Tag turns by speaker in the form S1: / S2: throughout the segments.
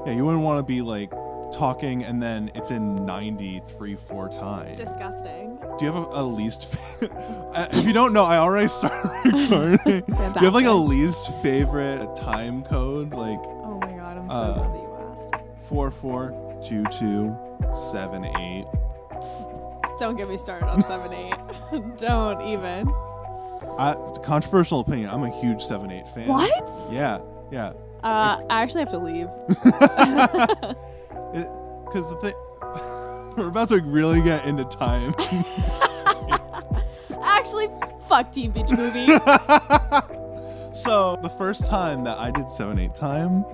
S1: Yeah, you wouldn't want to be like talking and then it's in 93/4 time.
S2: Disgusting.
S1: Do you have a least if you don't know, I already started recording.
S2: Fantastic.
S1: Do you have like a least favorite time code? Like,
S2: oh my god, I'm so glad that you asked.
S1: 442278.
S2: Don't get me started on 7-8. Don't even.
S1: Controversial opinion. I'm a huge 7-8 fan.
S2: What?
S1: Yeah.
S2: I actually have to leave.
S1: Because the thing, we're about to really get into time.
S2: Actually, fuck Teen Beach Movie.
S1: So the first time that I did 7-8 time,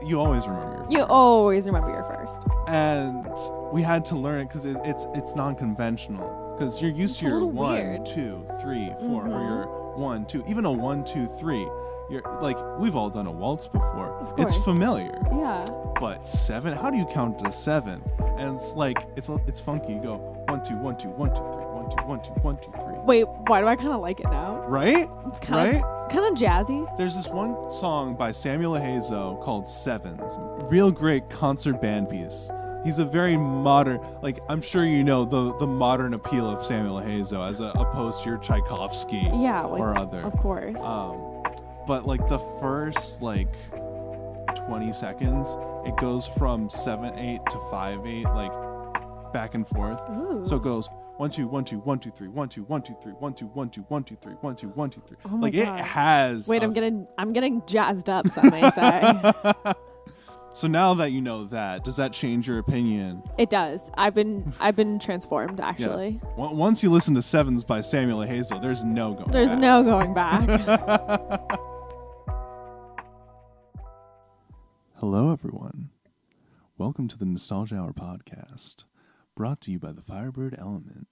S1: you always remember your first.
S2: You always remember your first.
S1: And we had to learn it because it's non-conventional. Because you're used to your 1, 2, 3, 4, or your 1, 2, even a 1, 2, 3. You're like, we've all done a waltz before.
S2: Of course.
S1: It's familiar.
S2: Yeah.
S1: But 7, how do you count to 7? And it's like it's funky. You go 1, 2, 1, 2, 1, 2, 3, 1, 2, 1, 2, 1, 2, 3.
S2: Wait, why do I kind of like it now?
S1: Right?
S2: It's kind of jazzy.
S1: There's this one song by Samuel Hazo called Sevens. Real great concert band piece. He's a very modern, like, I'm sure you know the modern appeal of Samuel Hazo as opposed to your Tchaikovsky or other.
S2: Of course.
S1: But like the first like 20 seconds, it goes from 7/8 to 5/8, like back and forth.
S2: Ooh.
S1: So it goes 1 2 1 2 1 2 3 1 2 1 2 3 1 2 1 2 1 2 3 1 2 1 2 3.
S2: Oh my
S1: like
S2: God.
S1: it has.
S2: Wait, I'm getting jazzed up. Some may say.
S1: So now that you know that, does that change your opinion?
S2: It does. I've been transformed actually.
S1: Yeah. Once you listen to Sevens by Samuel Hazel, there's no going back.
S2: There's no going back.
S1: Hello, everyone. Welcome to the Nostalgia Hour podcast, brought to you by the Firebird Element.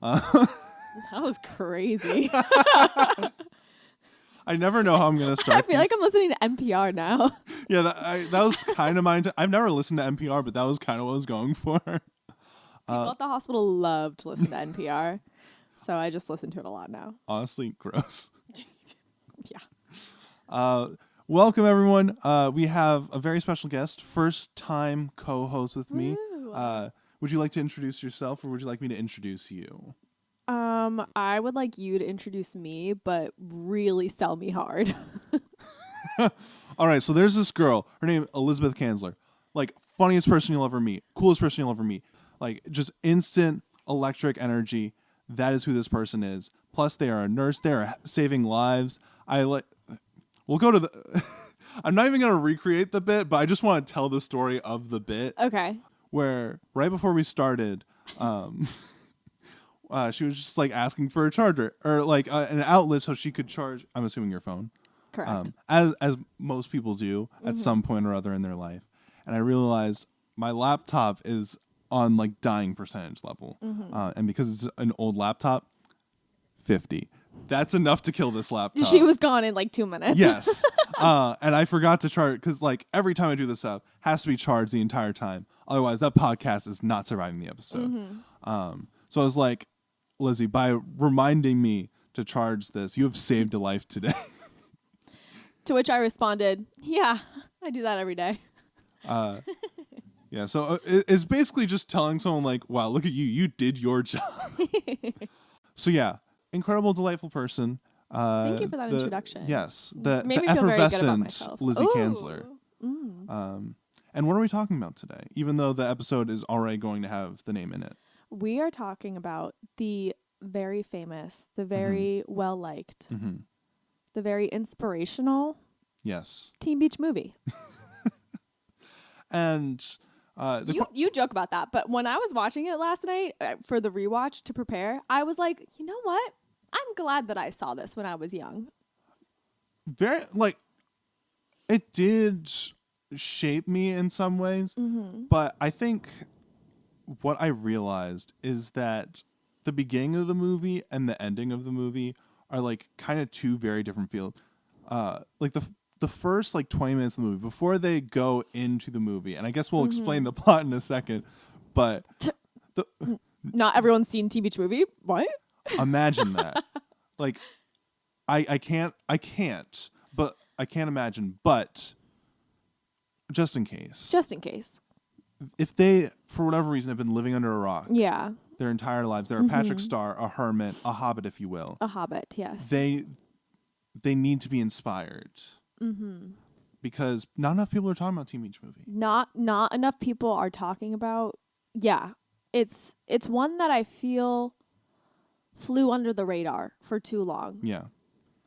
S2: That was crazy.
S1: I never know how I'm going to start.
S2: I feel like I'm listening to NPR now.
S1: Yeah, that was kind of my... I've never listened to NPR, but that was kind of what I was going for.
S2: People at the hospital love to listen to NPR, so I just listen to it a lot now.
S1: Honestly, gross.
S2: Yeah.
S1: Welcome, everyone. We have a very special guest, first-time co-host with me. Would you like to introduce yourself, or would you like me to introduce you?
S2: I would like you to introduce me, but really sell me hard.
S1: All right, so there's this girl. Her name Elizabeth Kanzler. Like, funniest person you'll ever meet. Coolest person you'll ever meet. Like, just instant electric energy. That is who this person is. Plus, they are a nurse. They are saving lives. We'll go to the... I'm not even going to recreate the bit, but I just want to tell the story of the bit.
S2: Okay.
S1: Where, right before we started... she was just like asking for a charger or like an outlet so she could charge. I'm assuming your phone,
S2: correct?
S1: As most people do at some point or other in their life. And I realized my laptop is on like dying percentage level, and because it's an old laptop, 50. That's enough to kill this laptop.
S2: She was gone in like 2 minutes.
S1: Yes, and I forgot to charge because like every time I do this up, has to be charged the entire time. Otherwise, that podcast is not surviving the episode. So I was like, Lizzy, by reminding me to charge this, you have saved a life today.
S2: To which I responded, yeah, I do that every day.
S1: Yeah, so it's basically just telling someone like, wow, look at you. You did your job. So yeah, incredible, delightful person.
S2: Thank you for that introduction.
S1: Yes, the
S2: Made me feel very good about
S1: effervescent
S2: myself.
S1: Lizzy
S2: Ooh.
S1: Kanzler. And what are we talking about today? Even though the episode is already going to have the name in it.
S2: We are talking about the very famous, the very well-liked, the very inspirational Teen Beach Movie.
S1: And
S2: you joke about that, but when I was watching it last night for the rewatch to prepare, I was like, you know what? I'm glad that I saw this when I was young.
S1: Very, like, it did shape me in some ways, but I think... what I realized is that the beginning of the movie and the ending of the movie are like kind of two very different fields. Like the first like 20 minutes of the movie before they go into the movie, and I guess we'll explain the plot in a second, but
S2: not everyone's seen Teen Beach Movie. What?
S1: Imagine that. Like I can't imagine, but Just in case.
S2: Just in case.
S1: If they, for whatever reason, have been living under a rock.
S2: Yeah.
S1: Their entire lives. They're a Patrick Star, a hermit, a hobbit, if you will.
S2: A hobbit, yes.
S1: They need to be inspired. Mm-hmm. Because not enough people are talking about Teen Beach Movie.
S2: Not enough people are talking about. Yeah. It's one that I feel flew under the radar for too long.
S1: Yeah.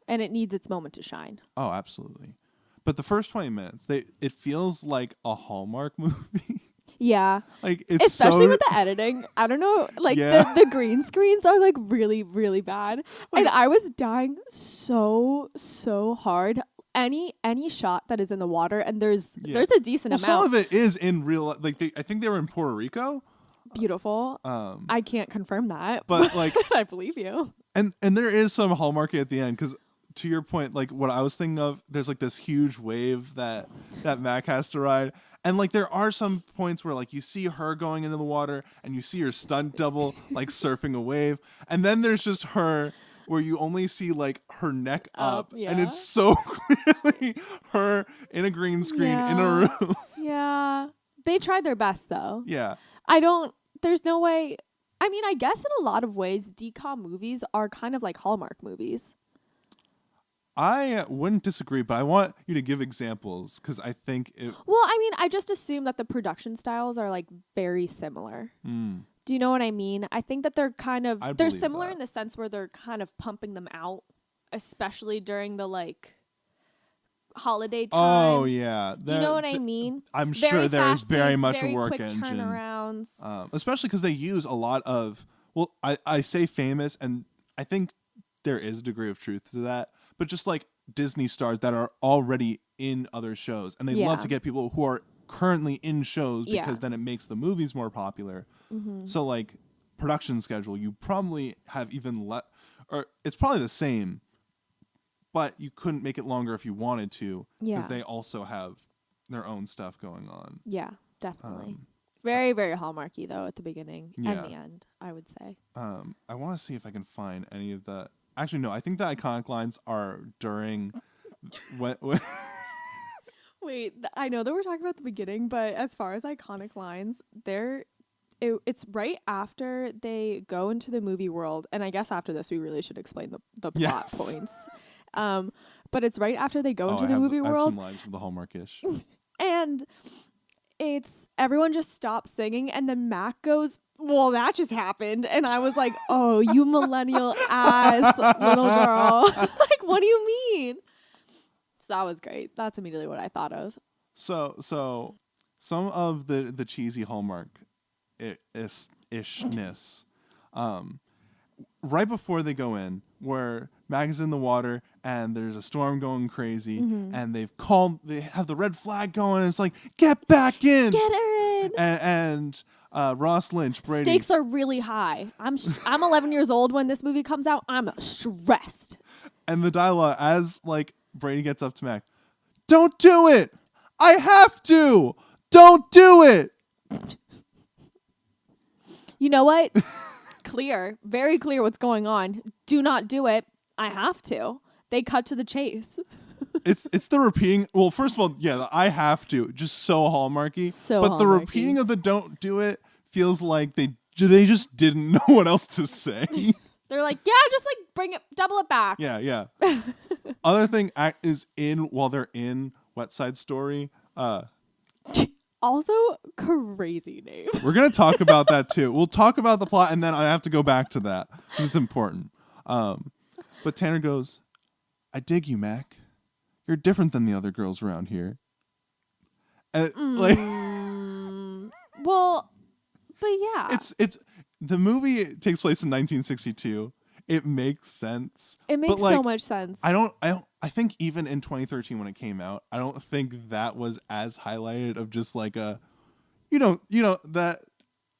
S2: And it needs its moment to shine.
S1: Oh, absolutely. But the first 20 minutes, it feels like a Hallmark movie.
S2: Yeah.
S1: Like it's
S2: especially with the editing. I don't know, like the green screens are like really, really bad. Like, and I was dying so hard. Any shot that is in the water, and there's a decent amount.
S1: Some of it is in real, like I think they were in Puerto Rico.
S2: Beautiful. I can't confirm that,
S1: but like
S2: I believe you.
S1: And there is some Hallmarky at the end, because to your point, like what I was thinking of, there's like this huge wave that Mac has to ride. And like there are some points where like you see her going into the water and you see her stunt double like surfing a wave, and then there's just her where you only see like her neck up, and it's so clearly her in a green screen in a room.
S2: Yeah. They tried their best though.
S1: Yeah.
S2: There's no way. I mean, I guess in a lot of ways DCOM movies are kind of like Hallmark movies.
S1: I wouldn't disagree, but I want you to give examples, because I think it...
S2: Well, I mean, I just assume that the production styles are like very similar. Mm. Do you know what I mean? I think that they're kind of... They're similar in the sense where they're kind of pumping them out, especially during the like holiday times.
S1: Oh, yeah.
S2: Do you know what I mean?
S1: I'm sure there's very much
S2: very
S1: a work
S2: quick
S1: engine.
S2: Turnarounds.
S1: Especially because they use a lot of... Well, I say famous, and I think there is a degree of truth to that, but just like Disney stars that are already in other shows, and they love to get people who are currently in shows, because then it makes the movies more popular. Mm-hmm. So like production schedule, you probably have even or it's probably the same, but you couldn't make it longer if you wanted to, because they also have their own stuff going on.
S2: Yeah, definitely. Very, very Hallmarky though at the beginning and the end, I would say.
S1: I want to see if I can find any of the... Actually, no, I think the iconic lines are during... when
S2: Wait, I know that we're talking about the beginning, but as far as iconic lines, it's right after they go into the movie world, and I guess after this we really should explain the plot points. But it's right after they go into the movie world. I have
S1: some lines from the Hallmark-ish.
S2: And it's everyone just stops singing, and then Mac goes, well, that just happened. And I was like, oh, you millennial ass little girl. Like, what do you mean? So that was great. That's immediately what I thought of.
S1: So some of the cheesy Hallmark ishness, right before they go in, where Mag is in the water and there's a storm going crazy, and they have the red flag going, and it's like, get back in,
S2: get her in,
S1: and Ross Lynch, Brady.
S2: Stakes are really high. I'm 11 years old when this movie comes out. I'm stressed. And
S1: the dialogue as like Brady gets up to Mac, don't do it. I have to. Don't do it.
S2: You know what? Clear, very clear what's going on. Do not do it. I have to. They cut to the chase.
S1: It's the repeating. Well, first of all, the I have to, just so Hallmarky. But the repeating of the don't do it feels like they just didn't know what else to say.
S2: They're like, just like bring it, double it back.
S1: Yeah. Other thing is while they're in Wet Side Story.
S2: Also, crazy name.
S1: We're going to talk about that too. We'll talk about the plot, and then I have to go back to that because it's important. But Tanner goes, I dig you, Mac. You're different than the other girls around here. And
S2: well, but yeah.
S1: It's the movie takes place in 1962. It makes sense.
S2: It makes so much sense.
S1: I think even in 2013 when it came out, I don't think that was as highlighted of just like a, that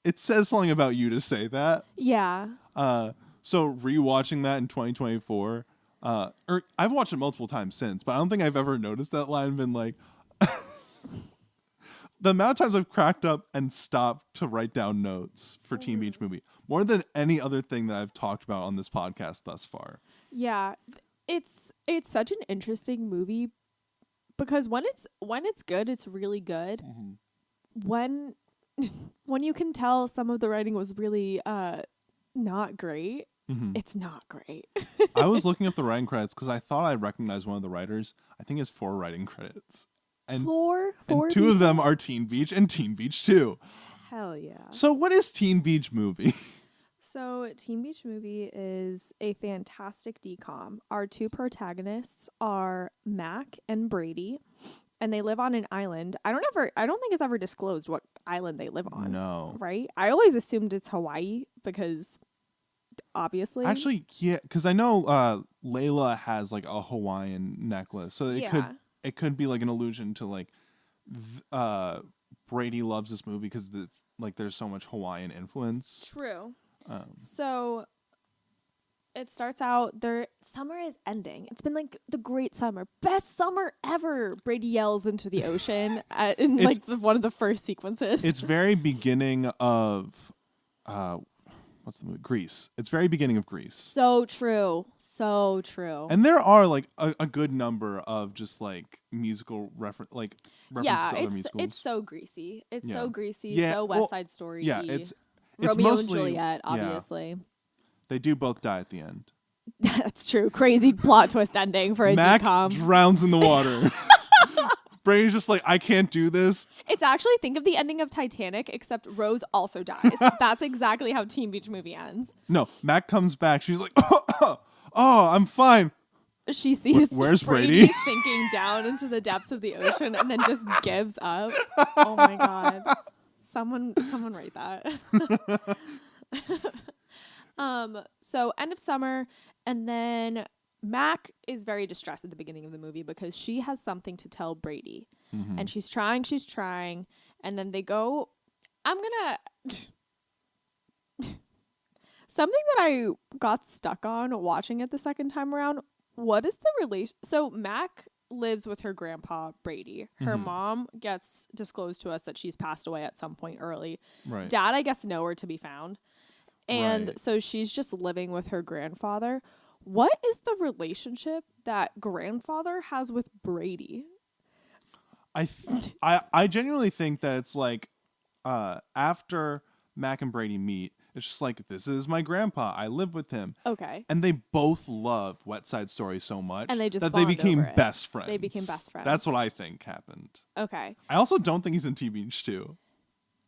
S1: it says something about you to say that.
S2: Yeah.
S1: So rewatching that in 2024, or I've watched it multiple times since, but I don't think I've ever noticed that line and been like, the amount of times I've cracked up and stopped to write down notes for Teen Beach Movie, more than any other thing that I've talked about on this podcast thus far.
S2: Yeah, it's such an interesting movie Because when it's good, it's really good.
S1: Mm-hmm.
S2: When you can tell some of the writing was really not great,
S1: Mm-hmm.
S2: it's not great.
S1: I was looking up the writing credits because I thought I recognized one of the writers. I think he has 4 writing credits. And,
S2: Four
S1: and 2
S2: people?
S1: of them are Teen Beach and Teen Beach 2.
S2: Hell yeah.
S1: So what is Teen Beach Movie?
S2: So Teen Beach Movie is a fantastic DCOM. Our 2 protagonists are Mac and Brady, and they live on an island. I don't think it's ever disclosed what island they live on.
S1: No.
S2: Right? I always assumed it's Hawaii because obviously.
S1: Actually, yeah, because I know Layla has like a Hawaiian necklace, so it could be like an allusion to like Brady loves this movie because it's like there's so much Hawaiian influence.
S2: True. So it starts out, their summer is ending. It's been like the great summer, best summer ever. Brady yells into the ocean in like one of the first sequences.
S1: It's very beginning of what's the movie? Grease. It's very beginning of Grease.
S2: So true. So true.
S1: And there are like a good number of just like musical references to other musicals.
S2: It's so greasy. It's
S1: Yeah.
S2: so greasy.
S1: Yeah,
S2: So West Side Story.
S1: Yeah, it's
S2: Romeo
S1: mostly,
S2: and Juliet, obviously.
S1: Yeah. They do both die at the end.
S2: That's true. Crazy plot twist ending for a
S1: Mac
S2: DCOM.
S1: drowns in the water. Brady's just like, I can't do this.
S2: It's actually, think of the ending of Titanic, except Rose also dies. That's exactly how Teen Beach Movie ends.
S1: No, Mac comes back. She's like, oh, I'm fine.
S2: She sees
S1: Where's
S2: Brady
S1: Brady?
S2: sinking down into the depths of the ocean and then just gives up. Oh my God. Someone write that. So end of summer, and then Mac is very distressed at the beginning of the movie because she has something to tell Brady.
S1: Mm-hmm.
S2: And she's trying, and then they go, something that I got stuck on watching it the second time around. What is the relation? So Mac lives with her grandpa, Brady. Her mom gets disclosed to us that she's passed away at some point early.
S1: Right.
S2: Dad, I guess, nowhere to be found. And
S1: Right.
S2: so she's just living with her grandfather. What is the relationship that grandfather has with Brady?
S1: I genuinely think that it's like after Mac and Brady meet, it's just like, this is my grandpa. I live with him.
S2: Okay.
S1: And they both love Wet Side Story so much
S2: And they just
S1: that they
S2: bond
S1: became
S2: over it.
S1: best friends.
S2: They became best friends.
S1: That's what I think happened.
S2: Okay.
S1: I also don't think he's in Teen Beach 2.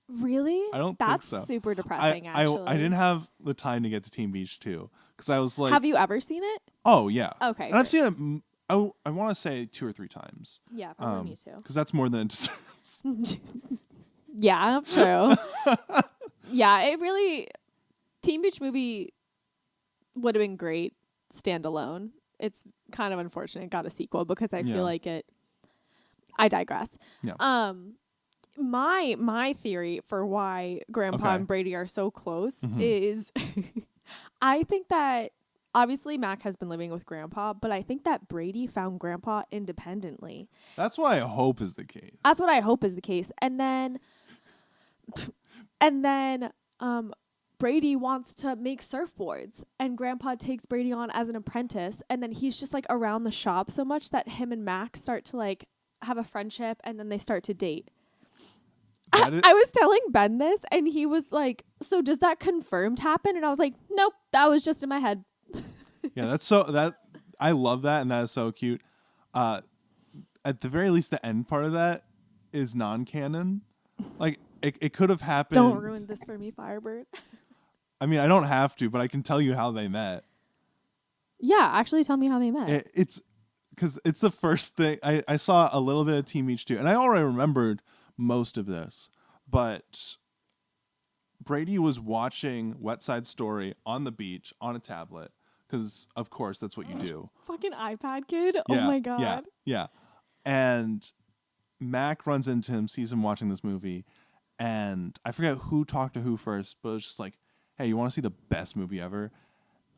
S2: Really?
S1: I don't
S2: That's
S1: think so.
S2: super depressing, actually.
S1: I didn't have the time to get to Teen Beach 2 because I was like,
S2: Have you ever seen it?
S1: oh yeah.
S2: Okay.
S1: And I've seen it, I want to say 2 or 3 times.
S2: Yeah, probably me too.
S1: Because that's more than it deserves.
S2: Yeah, true. Yeah, it really... Teen Beach Movie would have been great standalone. It's kind of unfortunate it got a sequel because I feel like it... I digress.
S1: Yeah.
S2: My theory for why Grandpa and Brady are so close is I think that obviously Mac has been living with Grandpa, but I think that Brady found Grandpa independently.
S1: That's what I hope is the case.
S2: That's what I hope is the case. And then Brady wants to make surfboards, and Grandpa takes Brady on as an apprentice, and then he's just like around the shop so much that him and Mac start to like have a friendship, and then they start to date. I was telling Ben this, and he was like, so does that confirmed happen? And I was like, nope, that was just in my head.
S1: Yeah, I love that, and that is so cute. At the very least, the end part of that is non-canon. Like, it could have happened.
S2: Don't ruin this for me, Firebird.
S1: I mean, I don't have to, but I can tell you how they met.
S2: Yeah, actually tell me how they met.
S1: It's because it's the first thing. I saw a little bit of Teen Beach 2, and I already remembered most of this, but Brady was watching Wet Side Story on the beach on a tablet because, of course, that's what you do.
S2: Fucking iPad kid.
S1: Yeah,
S2: Oh my God.
S1: Yeah. And Mac runs into him, sees him watching this movie, and I forget who talked to who first, but it was just like, hey, you want to see the best movie ever?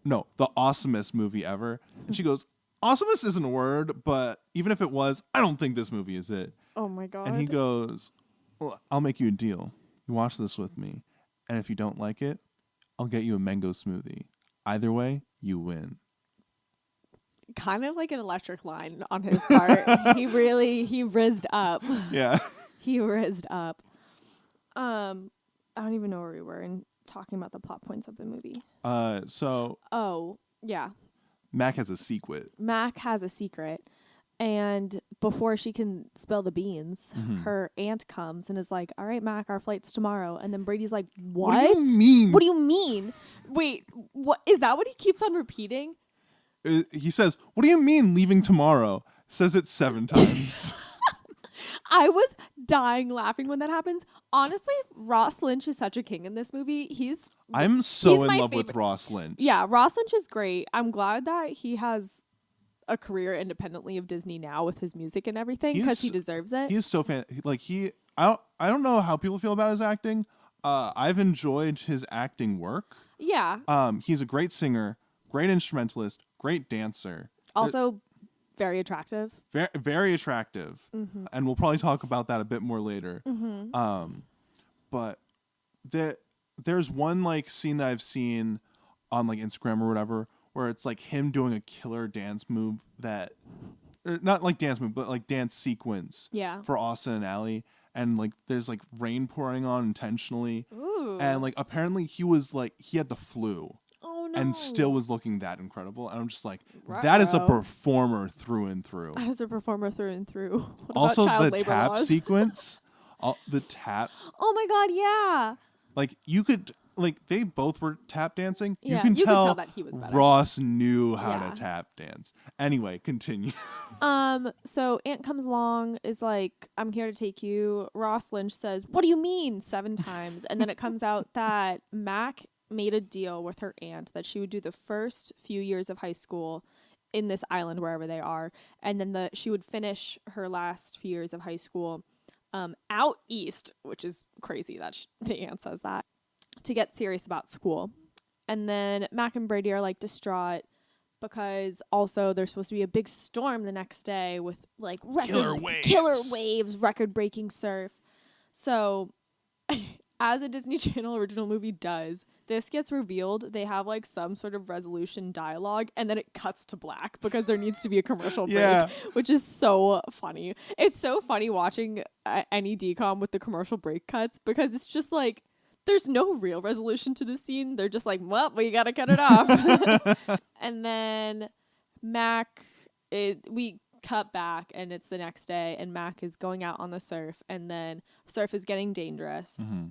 S1: No, the awesomest movie ever. And she goes, awesomest isn't a word, but even if it was, I don't think this movie is it.
S2: Oh my God.
S1: And he goes, well, I'll make you a deal. You watch this with me, and if you don't like it, I'll get you a mango smoothie. Either way, you win.
S2: kind of like an electric line on his part. he rizzed up.
S1: Yeah.
S2: He rizzed up. I don't even know where we were in talking about the plot points of the movie.
S1: Oh,
S2: yeah.
S1: Mac has a secret.
S2: Mac has a secret. And before she can spill the beans, her aunt comes and is like, all right, Mac, our flight's tomorrow. And then Brady's like, what?
S1: What do you mean?
S2: What do you mean? Wait, what is that what he keeps on repeating?
S1: He says, what do you mean leaving tomorrow? Says it 7 times.
S2: I was dying laughing when that happens. Honestly, Ross Lynch is such a king in this movie.
S1: I'm so in love with Ross Lynch.
S2: Yeah, Ross Lynch is great. I'm glad that he has a career independently of Disney now with his music and everything because he deserves it.
S1: He is so I don't know how people feel about his acting. I've enjoyed his acting work.
S2: Yeah.
S1: He's a great singer, great instrumentalist, great dancer.
S2: Also very attractive.
S1: Very, very attractive. Mm-hmm. And we'll probably talk about that a bit more later. Mm-hmm. But there's one like scene that I've seen on like Instagram or whatever where it's like him doing a killer dance move not like dance move, but like dance sequence for Austin and Ally. And like there's like rain pouring on intentionally. Ooh. And like apparently he had the flu.
S2: Oh no.
S1: And still was looking that incredible. And I'm just like, that is a performer through and through.
S2: That is a performer through and through. What
S1: also
S2: about child
S1: the
S2: labor
S1: tap
S2: laws?
S1: sequence. The tap.
S2: Oh my god, yeah.
S1: Like you could they both were tap dancing.
S2: Yeah,
S1: you can tell
S2: that he was better.
S1: Ross knew how to tap dance. Anyway, continue.
S2: So Aunt comes along, is like, I'm here to take you. Ross Lynch says, what do you mean? 7 times. And then it comes out that Mac made a deal with her aunt that she would do the first few years of high school in this island, wherever they are. And then she would finish her last few years of high school out east, which is crazy that the aunt says that, to get serious about school. And then Mac and Brady are like distraught because also there's supposed to be a big storm the next day with like killer waves, record-breaking surf. So as a Disney Channel original movie does, this gets revealed. They have like some sort of resolution dialogue and then it cuts to black because there needs to be a commercial break, which is so funny. It's so funny watching any DCOM with the commercial break cuts because it's just like there's no real resolution to the scene. They're just like, well, we got to cut it off. And then we cut back and it's the next day and Mac is going out on the surf and then surf is getting dangerous. Mm-hmm.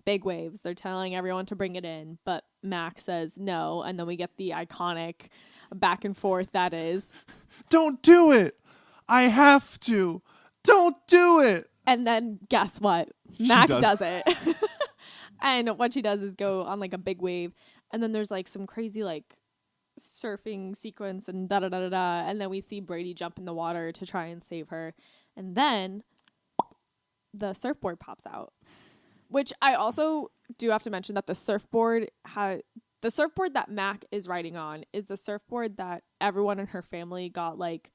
S2: Big waves. They're telling everyone to bring it in, but Mac says no. And then we get the iconic back and forth that is,
S1: don't do it. I have to. Don't do it.
S2: And then guess what? Mac does it. And what she does is go on like a big wave. And then there's like some crazy like surfing sequence and da-da-da-da-da. And then we see Brady jump in the water to try and save her. And then the surfboard pops out. Which I also do have to mention that the surfboard that Mac is riding on is the surfboard that everyone in her family got like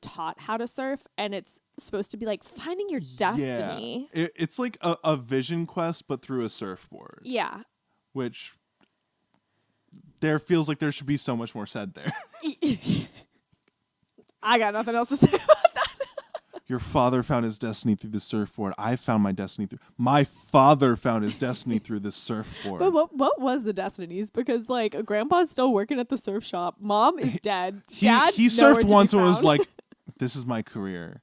S2: taught how to surf, and it's supposed to be like finding your destiny.
S1: Yeah. It's like a vision quest, but through a surfboard.
S2: Yeah.
S1: Which there feels like there should be so much more said there.
S2: I got nothing else to say about that.
S1: Your father found his destiny through the surfboard. I found my destiny through... My father found his destiny through the surfboard.
S2: But what was the destinies? Because, like, Grandpa's still working at the surf shop. Mom is dead. Dad,
S1: he surfed once and was like, this is my career.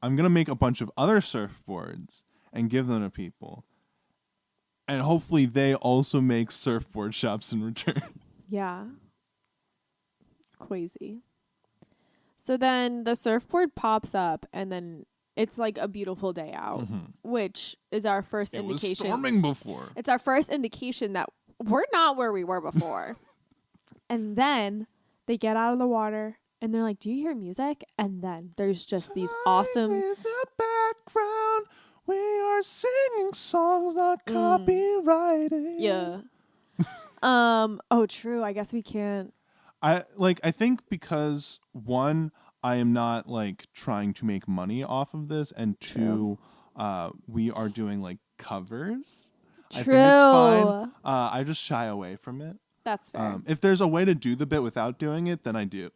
S1: I'm going to make a bunch of other surfboards and give them to people. And hopefully they also make surfboard shops in return.
S2: Yeah. Crazy. So then the surfboard pops up, and then it's like a beautiful day out, which is our first indication.
S1: It was storming before.
S2: It's our first indication that we're not where we were before. And then they get out of the water, and they're like, do you hear music? And then there's just these awesome...
S1: is the background. We are singing songs not copyrighted.
S2: Yeah. Oh, true. I guess we can't...
S1: I think because one, I am not like trying to make money off of this, and two, we are doing like covers.
S2: True.
S1: I think it's fine. I just shy away from it.
S2: That's fair.
S1: If there's a way to do the bit without doing it, then I do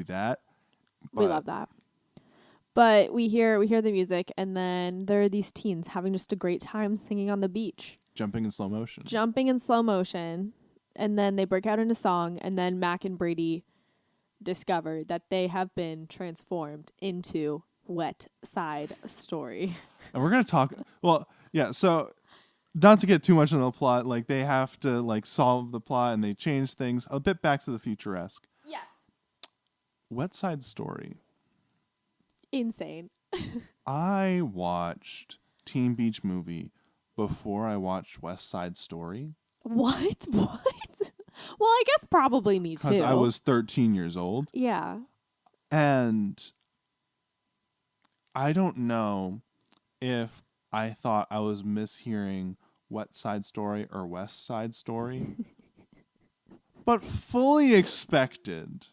S1: that.
S2: We love that. But we hear the music, and then there are these teens having just a great time singing on the beach.
S1: Jumping in slow motion.
S2: And then they break out into song, and then Mac and Brady discover that they have been transformed into Wet Side Story.
S1: And we're going to talk... Well, yeah, so not to get too much into the plot, like they have to like solve the plot, and they change things a bit back to the futuresque.
S2: Yes.
S1: Wet Side Story.
S2: Insane.
S1: I watched Teen Beach Movie before I watched West Side Story.
S2: What? Well, I guess probably me too.
S1: Because I was 13 years old.
S2: Yeah.
S1: And I don't know if I thought I was mishearing Wet Side Story or West Side Story, but fully expected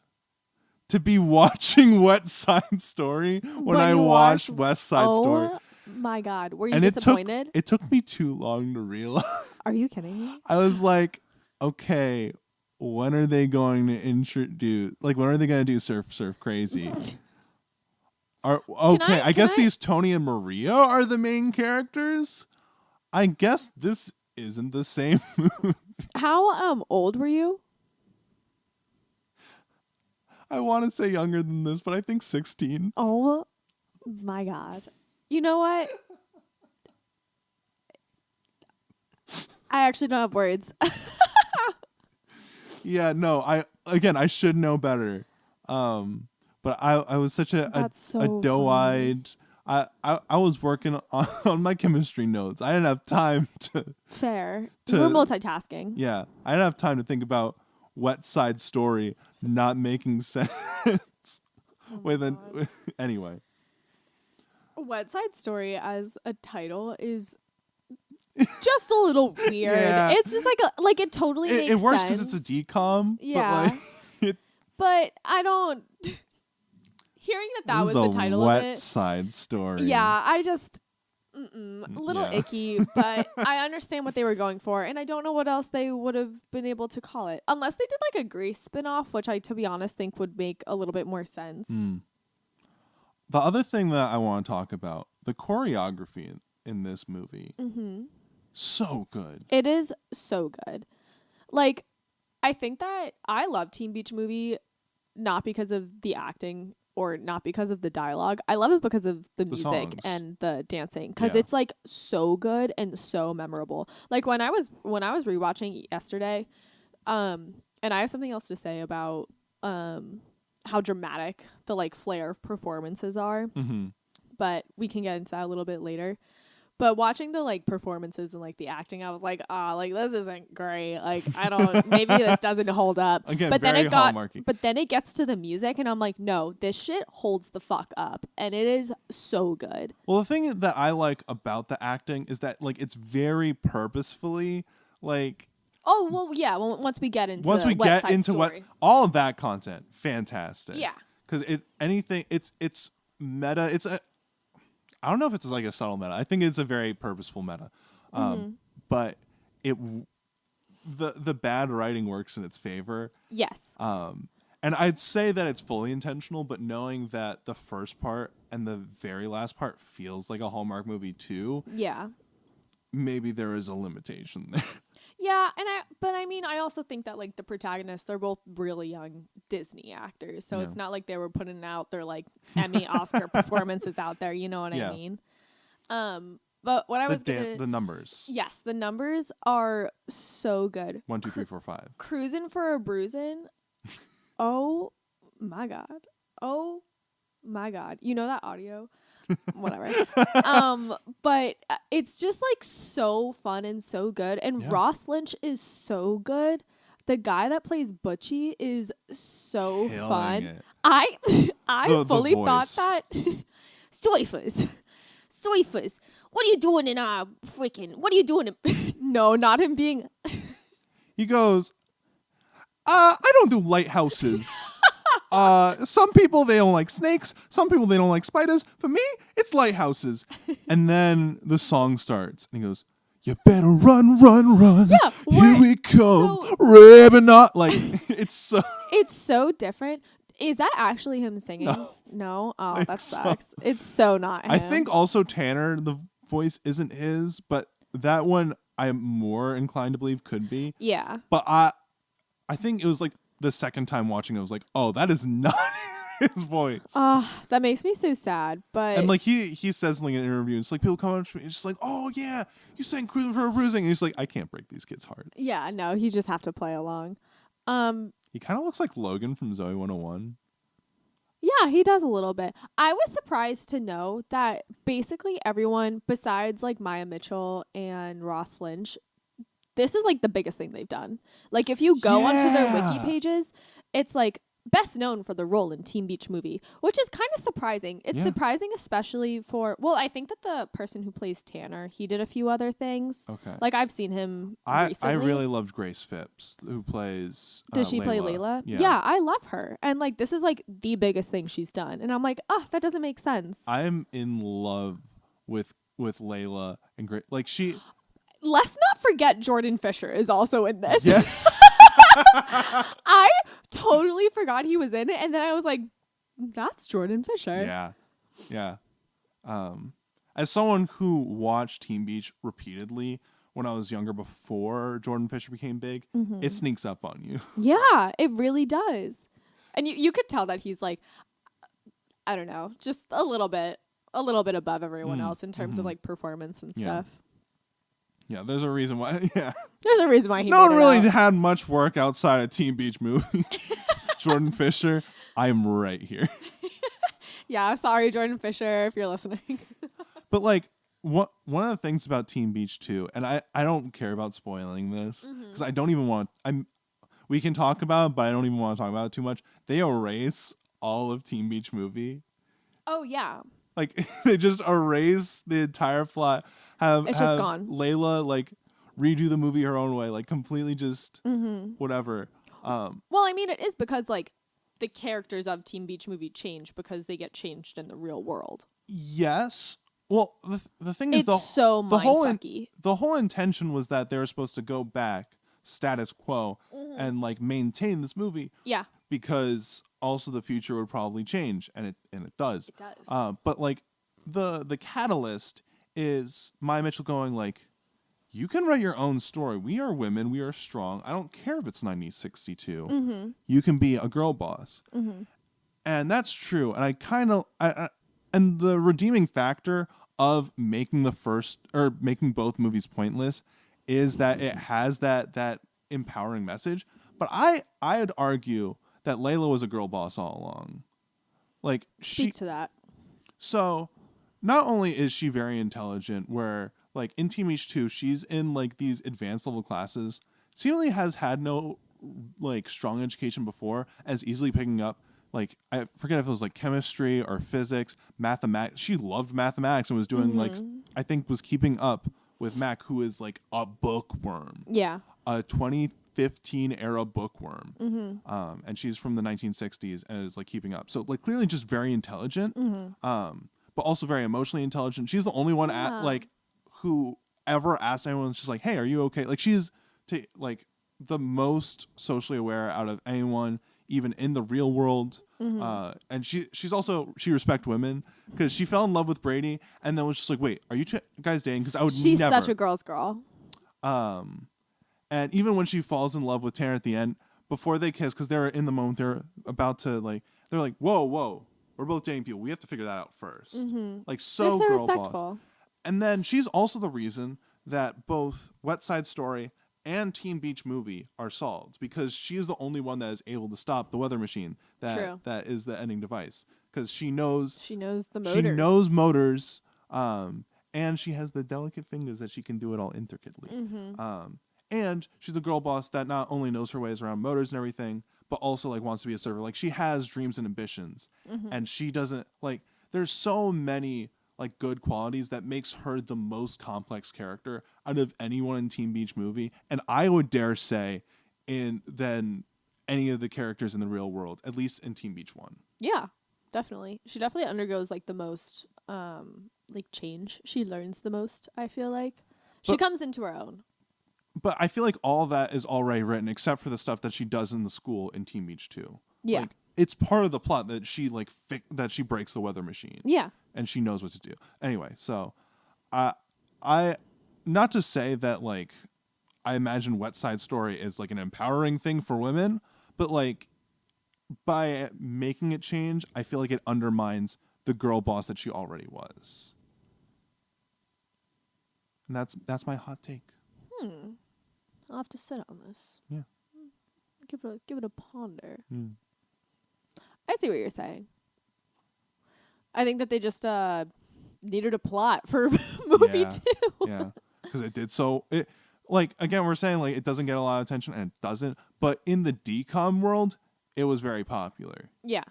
S1: to be watching Wet Side Story when I watched West Side Story.
S2: Oh my God. Were you disappointed?
S1: It took me too long to realize.
S2: Are you kidding me?
S1: I was like, okay, when are they going to introduce, like, when are they going to do Surf Crazy? I guess these Tony and Maria are the main characters. I guess this isn't the same movie.
S2: How old were you?
S1: I want to say younger than this, but I think 16.
S2: Oh my God. You know what? I actually don't have words.
S1: Yeah, no, I should know better. But I was such a doe-eyed. I was working on my chemistry notes. I didn't have time to.
S2: Fair. We're multitasking.
S1: Yeah, I didn't have time to think about Wet Side Story not making sense. Anyway.
S2: Wet Side Story as a title is just a little weird.
S1: Yeah.
S2: It's just like it totally makes sense.
S1: It works because it's a DCOM.
S2: Yeah. But I don't. Hearing that was the title of it.
S1: Wet Side Story.
S2: Yeah, I just. A little icky, but I understand what they were going for, and I don't know what else they would have been able to call it. Unless they did like a Grease spinoff, which I, to be honest, think would make a little bit more sense.
S1: The other thing that I want to talk about, the choreography in this movie. Mm-hmm. So good.
S2: It is so good. Like, I think that I love Teen Beach Movie not because of the acting or not because of the dialogue. I love it because of the music
S1: songs.
S2: And the dancing, because it's like so good and so memorable. Like when I was rewatching yesterday, and I have something else to say about how dramatic the like flair of performances are, but we can get into that a little bit later. But watching the like performances and like the acting, I was like, like this isn't great. Like I don't, maybe this doesn't hold up.
S1: Again,
S2: but
S1: very hallmarky.
S2: But then it gets to the music, and I'm like, no, this shit holds the fuck up, and it is so good.
S1: Well, the thing that I like about the acting is that like it's very purposefully like.
S2: Oh well, yeah. Well, once we get into
S1: all of that content, fantastic.
S2: Yeah,
S1: because it's meta. I don't know if it's like a subtle meta. I think it's a very purposeful meta. But the bad writing works in its favor.
S2: Yes.
S1: And I'd say that it's fully intentional, but knowing that the first part and the very last part feels like a Hallmark movie too.
S2: Yeah.
S1: Maybe there is a limitation there.
S2: Yeah, but I also think that like the protagonists, they're both really young Disney actors, so it's not like they were putting out their like Emmy, Oscar performances out there. You know what I mean? But what I was
S1: the numbers.
S2: Yes, the numbers are so good.
S1: 1, 2, 3, 4, 5.
S2: Cruising for a Bruisin'. Oh my God. Oh my God. You know that audio? Whatever. But it's just like so fun and so good. And Ross Lynch is so good. The guy that plays Butchie is so fun.
S1: It.
S2: I fully thought that. Soifas. What are you doing in what are you doing in no, not him being
S1: He goes, I don't do lighthouses. Some people, they don't like snakes. Some people, they don't like spiders. For me, it's lighthouses. And then the song starts. And he goes, you better run, run, run.
S2: Yeah,
S1: Here we come,
S2: so
S1: revving up. Like, it's so...
S2: it's so different. Is that actually him singing?
S1: No.
S2: No? Oh,
S1: Think
S2: that
S1: so.
S2: sucks. It's so not him.
S1: I think also Tanner, the voice isn't his, but that one I'm more inclined to believe could be.
S2: Yeah.
S1: But I think it was like the second time watching it, I was like, oh, that is not his voice.
S2: That makes me so sad. But
S1: And like he says like in an interview, it's like people come up to me, it's just like, oh yeah, you sang Cruising for a Bruising. And he's like, I can't break these kids' hearts.
S2: yeah, no, you just have to play along.
S1: He kind of looks like Logan from Zoe 101.
S2: Yeah, he does a little bit. I was surprised to know that basically everyone besides like Maya Mitchell and Ross Lynch, this is like the biggest thing they've done. Like if you go onto their wiki pages, it's like best known for the role in Teen Beach Movie, which is kind of surprising. It's surprising especially for, well, I think that the person who plays Tanner, he did a few other things.
S1: Okay.
S2: Like I've seen him
S1: I
S2: recently.
S1: really loved Grace Phipps, who plays
S2: Does she
S1: Layla.
S2: play Layla?
S1: Yeah,
S2: I love her. And like this is like the biggest thing she's done. And I'm like, that doesn't make sense.
S1: I'm in love with Layla and Grace. Like she...
S2: Let's not forget Jordan Fisher is also in this.
S1: Yeah.
S2: I totally forgot he was in it, and then I was like, that's Jordan Fisher.
S1: Yeah. Yeah. As someone who watched Teen Beach repeatedly when I was younger before Jordan Fisher became big, it sneaks up on you.
S2: Yeah, it really does. And you could tell that he's like, I don't know, just a little bit above everyone else in terms of like performance and stuff.
S1: Yeah, there's a reason why. Yeah.
S2: There's a reason why he
S1: No one
S2: made it
S1: really
S2: out.
S1: had much work outside of Teen Beach Movie. Jordan Fisher, I am right here.
S2: Yeah, sorry, Jordan Fisher, if you're listening.
S1: But like one of the things about Teen Beach 2, and I don't care about spoiling this because I don't even want. We can talk about it, but I don't even want to talk about it too much. They erase all of Teen Beach Movie.
S2: Oh yeah.
S1: Like they just erase the entire plot.
S2: It's just
S1: have
S2: gone.
S1: Layla like redo the movie her own way, like completely just whatever.
S2: Well, I mean, it is because like the characters of Teen Beach Movie change because they get changed in the real world.
S1: Yes. Well, the thing is,
S2: It's so
S1: the
S2: mindfucky.
S1: the whole intention was that they were supposed to go back status quo and like maintain this movie.
S2: Yeah.
S1: Because also the future would probably change, and it does.
S2: It does.
S1: But like the catalyst is Maya Mitchell going like, you can write your own story. We are women. We are strong. I don't care if it's 1962. You can be a girl boss. And that's true. And I kind of, and the redeeming factor of making making both movies pointless is that it has that empowering message. But I'd argue that Layla was a girl boss all along. Like
S2: Speak to that.
S1: So not only is she very intelligent, where like in Teen Beach 2, she's in like these advanced level classes. Seemingly has had no like strong education before, as easily picking up like, I forget if it was like chemistry or physics, mathematics. She loved mathematics and was doing like, I think was keeping up with Mac, who is like a bookworm.
S2: Yeah.
S1: A 2015 era bookworm. And she's from the 1960s and is like keeping up. So like clearly just very intelligent. But also very emotionally intelligent. She's the only one who ever asked anyone, she's like, hey, are you okay? Like she's like the most socially aware out of anyone, even in the real world. And she respects women because she fell in love with Brady and then was just like, wait, are you guys dating? Because I would
S2: She's
S1: never.
S2: such a girl's girl.
S1: And even when she falls in love with Tanner at the end, before they kiss, because they're in the moment, they're about to like, they're like, whoa, we're both dating people. We have to figure that out first. Like so
S2: They're so
S1: girl
S2: respectful.
S1: boss. And then she's also the reason that both Wet Side Story and Teen Beach Movie are solved, because she is the only one that is able to stop the weather machine that is the ending device, because she knows
S2: the motors.
S1: She knows motors, and she has the delicate fingers that she can do it all intricately. And she's a girl boss that not only knows her ways around motors and everything, but also like wants to be a server. Like she has dreams and ambitions, and she doesn't like. There's so many like good qualities that makes her the most complex character out of anyone in Teen Beach Movie, and I would dare say than any of the characters in the real world, at least in Teen Beach 1.
S2: Yeah, definitely. She definitely undergoes like the most like change. She learns the most, I feel like. She comes into her own.
S1: But I feel like all that is already written except for the stuff that she does in the school in Teen Beach 2.
S2: Yeah.
S1: Like, it's part of the plot that she that she breaks the weather machine.
S2: Yeah.
S1: And she knows what to do. Anyway, so I not to say that like I imagine Wet Side Story is like an empowering thing for women, but like by making it change, I feel like it undermines the girl boss that she already was. And that's my hot take.
S2: I'll have to sit on this.
S1: Yeah.
S2: Give it a ponder.
S1: Mm.
S2: I see what you're saying. I think that they just needed a plot for movie 2.
S1: Yeah. Because it did so. It like again, we're saying like it doesn't get a lot of attention, and it doesn't. But in the DCOM world, it was very popular.
S2: Yeah.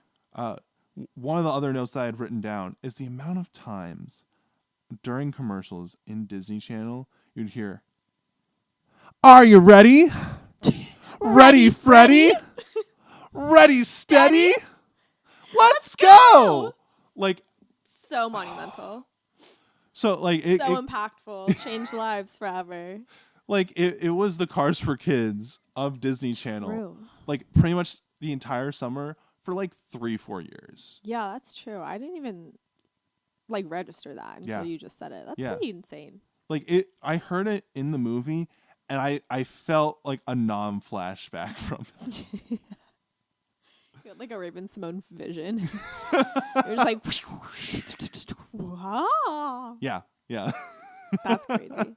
S1: One of the other notes that I had written down is the amount of times during commercials in Disney Channel you'd hear, "Are you ready? Ready, Freddy? Ready, steady? Let's go!" Like,
S2: so monumental.
S1: so like
S2: So impactful. Changed lives forever.
S1: Like it was the Cars for Kids of Disney Channel.
S2: True.
S1: Like pretty much the entire summer for like 3-4 years.
S2: Yeah, that's true. I didn't even like register that until you just said it. That's pretty insane.
S1: Like I heard it in the movie and I felt like a flashback from it.
S2: You got like a Raven Simone vision. You're just like wow.
S1: Yeah.
S2: That's crazy.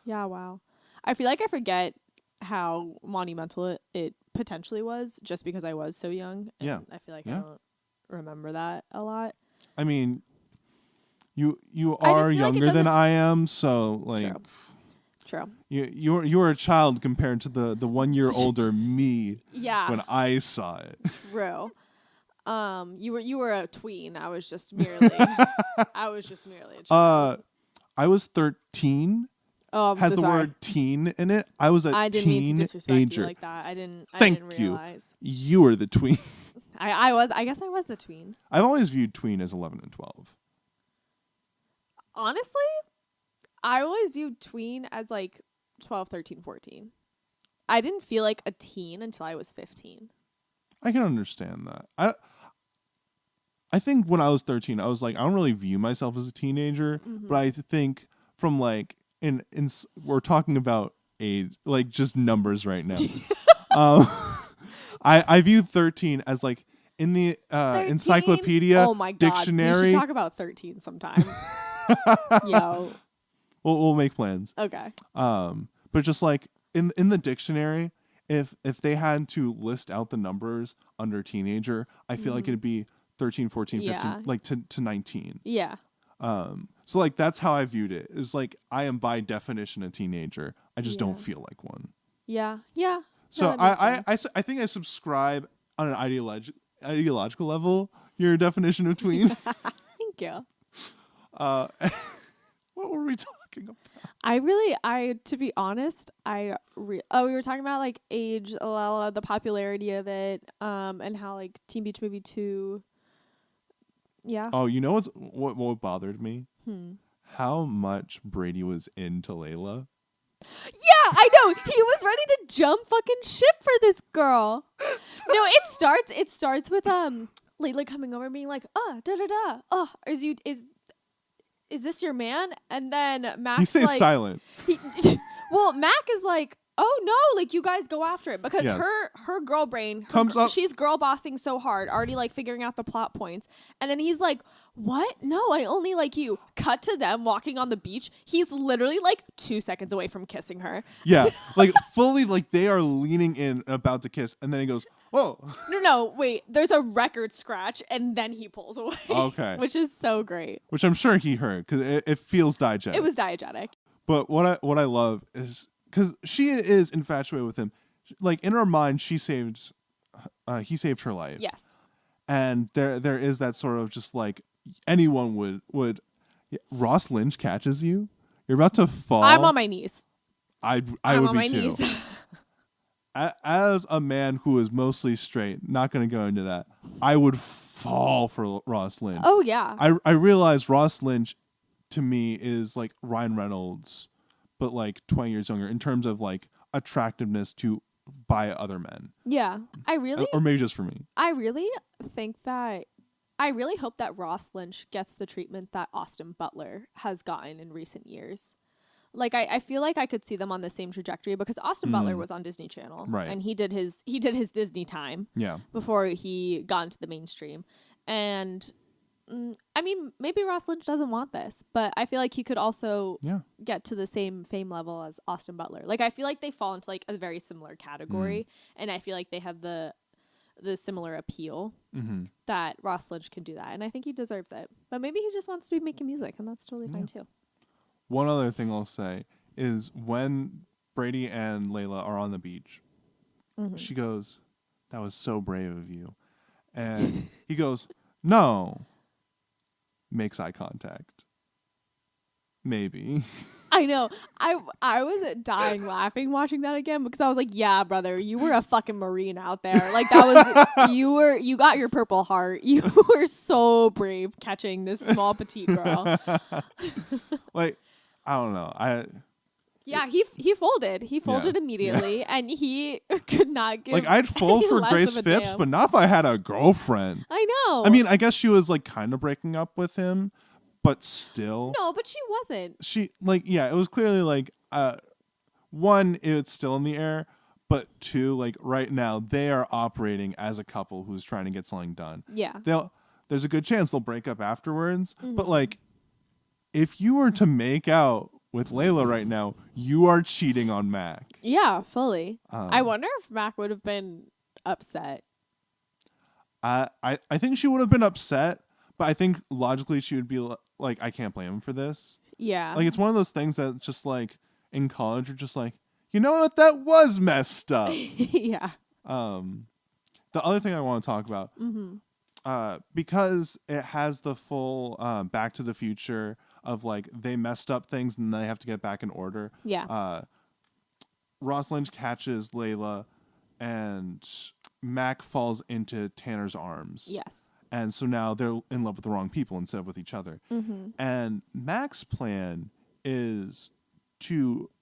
S2: Yeah, wow. I feel like I forget how monumental it potentially was just because I was so young. And I feel like I don't remember that a lot.
S1: I mean, you are younger than I am, so like
S2: True.
S1: You were a child compared to the 1 year older me when I saw it.
S2: True. You were a tween. I was just merely a child.
S1: I was 13.
S2: Oh, I'm
S1: has
S2: so
S1: the
S2: sorry.
S1: word teen in it. I was a
S2: I didn't mean to disrespect you
S1: teenager.
S2: like that. I didn't realize.
S1: You were the tween.
S2: I guess I was the tween.
S1: I've always viewed tween as 11 and 12.
S2: Honestly, I always viewed tween as like 12, 13, 14. I didn't feel like a teen until I was 15.
S1: I can understand that. I think when I was 13, I was like, I don't really view myself as a teenager, but I think from like in we're talking about age, like just numbers right now. I view 13 as like in the 13? Encyclopedia
S2: oh my God.
S1: Dictionary.
S2: We should talk about 13 sometime. Yo.
S1: We'll make plans.
S2: Okay.
S1: But just like in the dictionary, if they had to list out the numbers under teenager, I feel like it'd be 13, 14, 15, like to 19.
S2: Yeah.
S1: So like that's how I viewed it. It's like I am by definition a teenager. I just don't feel like one.
S2: Yeah. Yeah.
S1: So I think I subscribe on an ideological level your definition of tween.
S2: Thank you.
S1: What were we talking about?
S2: To be honest, we were talking about like age, the popularity of it, and how like Teen Beach Movie 2. Yeah.
S1: Oh, you know what bothered me? How much Brady was into Layla.
S2: Yeah, I know. He was ready to jump fucking ship for this girl. No, it starts with Layla coming over and being like, is this your man? And then Mac
S1: he stays silent.
S2: Well, Mac is like, oh no, like you guys go after it because her girl brain
S1: comes up.
S2: She's girl bossing so hard, already like figuring out the plot points. And then he's like, what? No, I only like you. Cut to them walking on the beach. He's literally like 2 seconds away from kissing her.
S1: Yeah, like fully like they are leaning in and about to kiss. And then he goes, whoa.
S2: No, wait. There's a record scratch and then he pulls away.
S1: Okay.
S2: Which is so great.
S1: Which I'm sure he heard because it feels diegetic.
S2: It was diegetic.
S1: But what I love is because she is infatuated with him. Like in her mind, he saved her life.
S2: Yes.
S1: And there is that sort of just like anyone would. Ross Lynch catches you. You're about to fall.
S2: I'm on my knees.
S1: I
S2: I'm
S1: would
S2: on
S1: be
S2: my
S1: too.
S2: Knees.
S1: As a man who is mostly straight, not going to go into that. I would fall for Ross Lynch.
S2: Oh yeah.
S1: I realize Ross Lynch to me is like Ryan Reynolds but like 20 years younger in terms of like attractiveness by other men.
S2: Yeah.
S1: Or maybe just for me.
S2: I really hope that Ross Lynch gets the treatment that Austin Butler has gotten in recent years. Like I feel like I could see them on the same trajectory because Austin Butler was on Disney Channel,
S1: right?
S2: And he did his Disney time, before he got into the mainstream. And I mean, maybe Ross Lynch doesn't want this, but I feel like he could also get to the same fame level as Austin Butler. Like I feel like they fall into like a very similar category, and I feel like they have the similar appeal that Ross Lynch can do that, and I think he deserves it. But maybe he just wants to be making music, and that's totally fine too.
S1: One other thing I'll say is when Brady and Layla are on the beach, she goes, "That was so brave of you," and he goes, "No." Makes eye contact. Maybe.
S2: I know. I was dying laughing watching that again because I was like, yeah, brother, you were a fucking Marine out there. Like that was you got your Purple Heart. You were so brave catching this small petite girl.
S1: Like, I don't know.
S2: Yeah, he folded. He folded immediately, and he could not give.
S1: Like, I'd fold for Grace Phipps, but not if I had a girlfriend.
S2: I know.
S1: I mean, I guess she was like kind of breaking up with him, but still.
S2: No, but she wasn't.
S1: She it was clearly like one, it's still in the air, but two, like right now they are operating as a couple who's trying to get something done.
S2: Yeah.
S1: There's a good chance they'll break up afterwards, but like if you were to make out with Layla right now, you are cheating on Mac.
S2: Yeah, fully. I wonder if Mac would have been upset.
S1: I think she would have been upset, but I think logically she would be like, I can't blame him for this.
S2: Yeah.
S1: Like, it's one of those things that just like in college you're just like, you know what, that was messed up.
S2: Yeah.
S1: The other thing I want to talk about, because it has the full Back to the Future of like they messed up things and they have to get back in order.
S2: Yeah.
S1: Ross Lynch catches Layla and Mac falls into Tanner's arms.
S2: Yes.
S1: And so now they're in love with the wrong people instead of with each other. And Mac's plan is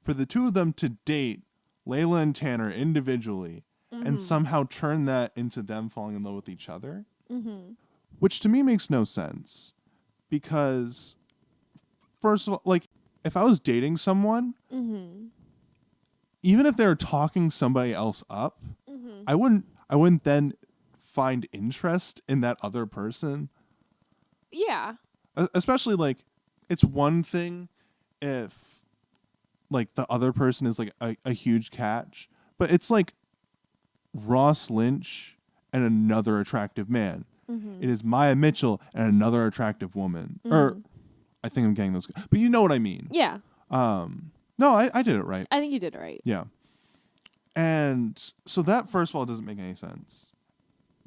S1: for the two of them to date Layla and Tanner individually and somehow turn that into them falling in love with each other. Which to me makes no sense. Because first of all, like, if I was dating someone, even if they were talking somebody else up, I wouldn't then find interest in that other person.
S2: Yeah.
S1: Especially, like, it's one thing if, like, the other person is, like, a huge catch, but it's, like, Ross Lynch and another attractive man. It is Maya Mitchell and another attractive woman. Or I think I'm getting those. But you know what I mean.
S2: Yeah.
S1: No, I did it right.
S2: I think you did it right.
S1: Yeah. And so that, first of all, doesn't make any sense.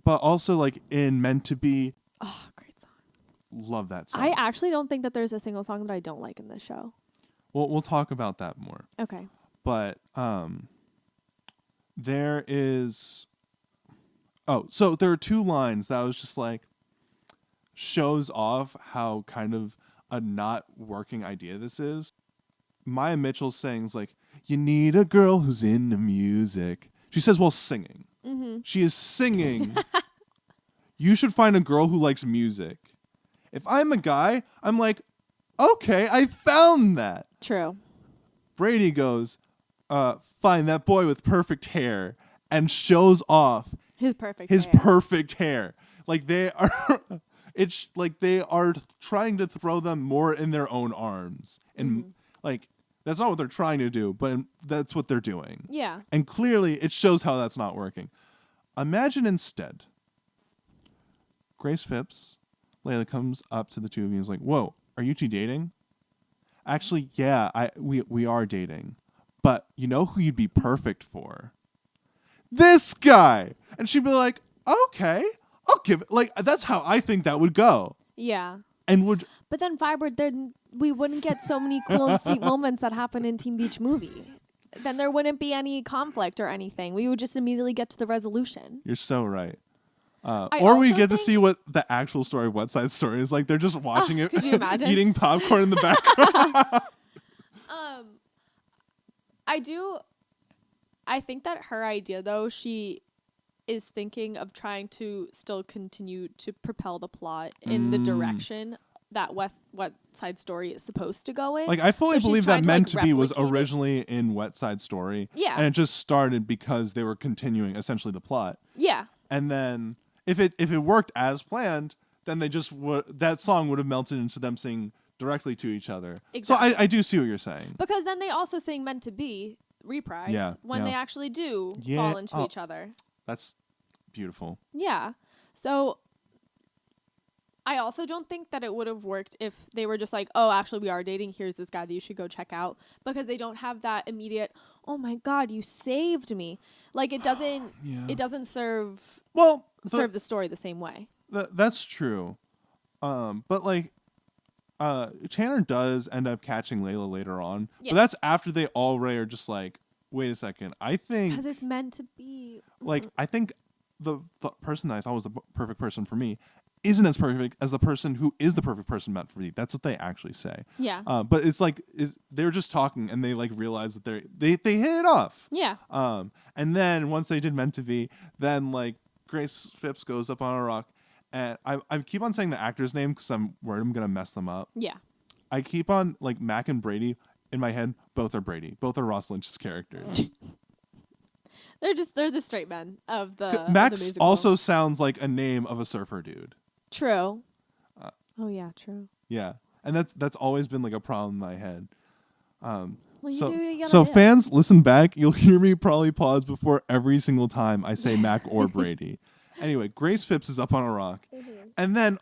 S1: But also, like, in Meant to Be.
S2: Oh, great song.
S1: Love that song.
S2: I actually don't think that there's a single song that I don't like in this show.
S1: Well, we'll talk about that more.
S2: Okay.
S1: But there is... Oh, so there are two lines that I was just like, shows off how kind of a not working idea this is. Maya Mitchell sings like, you need a girl who's into music. She says while singing. She is singing. You should find a girl who likes music. If I'm a guy, I'm like, okay, I found that.
S2: True.
S1: Brady goes, find that boy with perfect hair, and shows off
S2: his perfect
S1: hair. Like they are it's like they are trying to throw them more in their own arms. And like that's not what they're trying to do, but that's what they're doing.
S2: Yeah.
S1: And clearly it shows how that's not working. Imagine instead Grace Phipps, Layla comes up to the two of you and is like, "Whoa, are you two dating?" Actually, yeah, we are dating. But you know who you'd be perfect for? This guy. And she'd be like, okay, I'll give it. Like, that's how I think that would go.
S2: Yeah.
S1: And
S2: but then Firebird, we wouldn't get so many cool and sweet moments that happen in Teen Beach Movie. Then there wouldn't be any conflict or anything. We would just immediately get to the resolution.
S1: You're so right. Or we get to see what the actual story of West Side Story is like. They're just watching it,
S2: could you imagine?
S1: eating popcorn in the background.
S2: I think that her idea, though, she is thinking of trying to still continue to propel the plot in the direction that West Side Story is supposed to go in.
S1: Like, I fully believe that Meant to Be was
S2: replicate
S1: originally in West Side Story.
S2: Yeah.
S1: And it just started because they were continuing essentially the plot.
S2: Yeah.
S1: And then if it worked as planned, then they just that song would have melted into them singing directly to each other.
S2: Exactly.
S1: So I do see what you're saying.
S2: Because then they also sing Meant to Be reprise when they actually do fall into each other.
S1: That's beautiful.
S2: Yeah. So I also don't think that it would have worked if they were just like, oh, actually, we are dating. Here's this guy that you should go check out. Because they don't have that immediate, oh, my God, you saved me. Like, it doesn't it doesn't serve the story the same way.
S1: That's true. But, like, Tanner does end up catching Layla later on. Yes. But that's after they already are just like, wait a second. I think...
S2: Because it's meant to be.
S1: Like, I think the person that I thought was the perfect person for me isn't as perfect as the person who is the perfect person meant for me. That's what they actually say.
S2: Yeah.
S1: But it's like they were just talking and they like realized that they hit it off.
S2: Yeah.
S1: And then once they did Meant to Be, then like Grace Phipps goes up on a rock, and I keep on saying the actor's name because I'm worried I'm gonna mess them up.
S2: Yeah.
S1: I keep on like Mac and Brady in my head. Both are Brady. Both are Ross Lynch's characters.
S2: They're the straight men of the
S1: Max
S2: musical.
S1: also sounds like a name of a surfer dude.
S2: True. Oh yeah, true.
S1: Yeah, and that's always been like a problem in my head.
S2: Well,
S1: so fans, listen back. You'll hear me probably pause before every single time I say Mac or Brady. Anyway, Grace Phipps is up on a rock, and then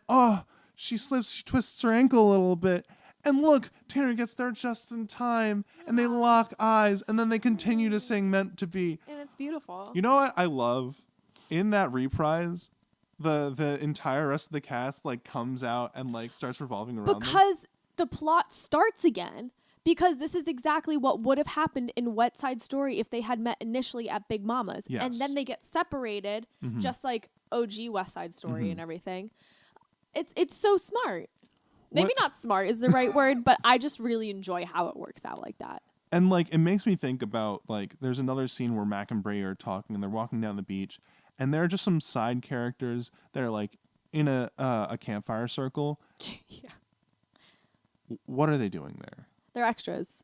S1: she twists her ankle a little bit, and look, Tanner gets there just in time, and they lock eyes, and then they continue to sing Meant to Be,
S2: and it's beautiful.
S1: You know what I love in that reprise? The entire rest of the cast like comes out and like starts revolving around
S2: because the plot starts again. Because this is exactly what would have happened in Wet Side Story if they had met initially at Big Mama's.
S1: Yes.
S2: And then they get separated, just like OG West Side Story and everything. It's so smart. Maybe not smart is the right word, but I just really enjoy how it works out like that.
S1: And like it makes me think about like there's another scene where Mac and Bray are talking and they're walking down the beach. And there are just some side characters that are like in a campfire circle.
S2: Yeah.
S1: What are they doing there?
S2: They're extras.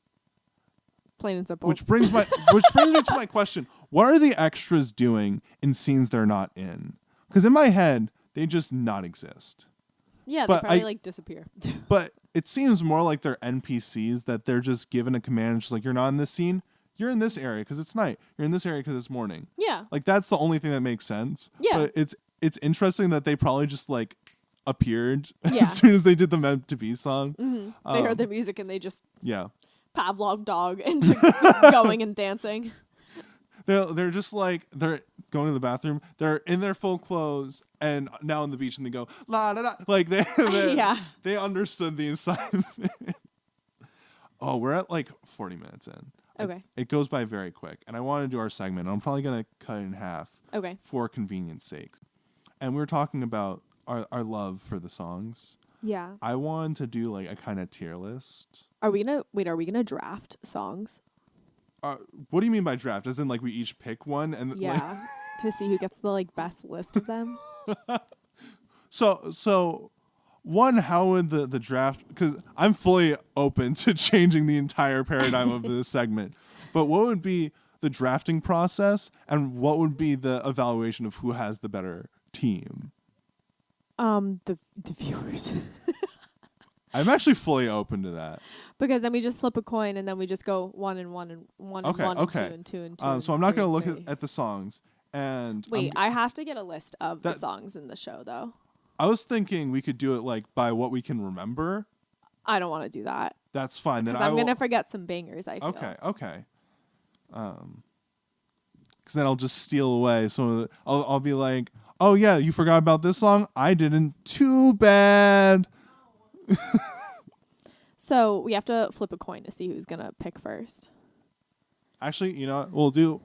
S2: Plain and simple.
S1: Which brings me to my question. What are the extras doing in scenes they're not in? Because in my head, they just not exist.
S2: Yeah, they probably like disappear.
S1: But it seems more like they're NPCs that they're just given a command. Just like, you're not in this scene. You're in this area because it's night. You're in this area because it's morning.
S2: Yeah.
S1: Like, that's the only thing that makes sense.
S2: Yeah.
S1: But it's interesting that they probably just, like, appeared as soon as they did the Meant to Be song.
S2: Mm-hmm. They heard the music and they just Pavlov dog into going and dancing.
S1: They're just, like, they're going to the bathroom. They're in their full clothes and now on the beach and they go, la, da, da. Like, they understood the assignment. Oh, we're at, like, 40 minutes in.
S2: Okay.
S1: It goes by very quick. And I want to do our segment. I'm probably going to cut it in half.
S2: Okay.
S1: For convenience sake. And we were talking about our love for the songs.
S2: Yeah.
S1: I wanted to do like a kind of tier list.
S2: Are we gonna draft songs?
S1: What do you mean by draft? As in like we each pick one and
S2: to see who gets the like best list of them?
S1: So one, how would the draft, because I'm fully open to changing the entire paradigm of this segment, but what would be the drafting process and what would be the evaluation of who has the better team?
S2: The viewers.
S1: I'm actually fully open to that.
S2: Because then we just flip a coin and then we just go one and one and one and one and two and two and two.
S1: So I'm not going to look at the songs. And
S2: wait, I have to get a list of the songs in the show though. I
S1: was thinking we could do it like by what we can remember.
S2: I don't want to do that.
S1: That's fine. Then
S2: I'm going to forget some bangers, I feel.
S1: Okay. Because then I'll just steal away some of the, I'll be like, oh yeah, you forgot about this song? I didn't. Too bad.
S2: So we have to flip a coin to see who's going to pick first.
S1: Actually, you know what we'll do?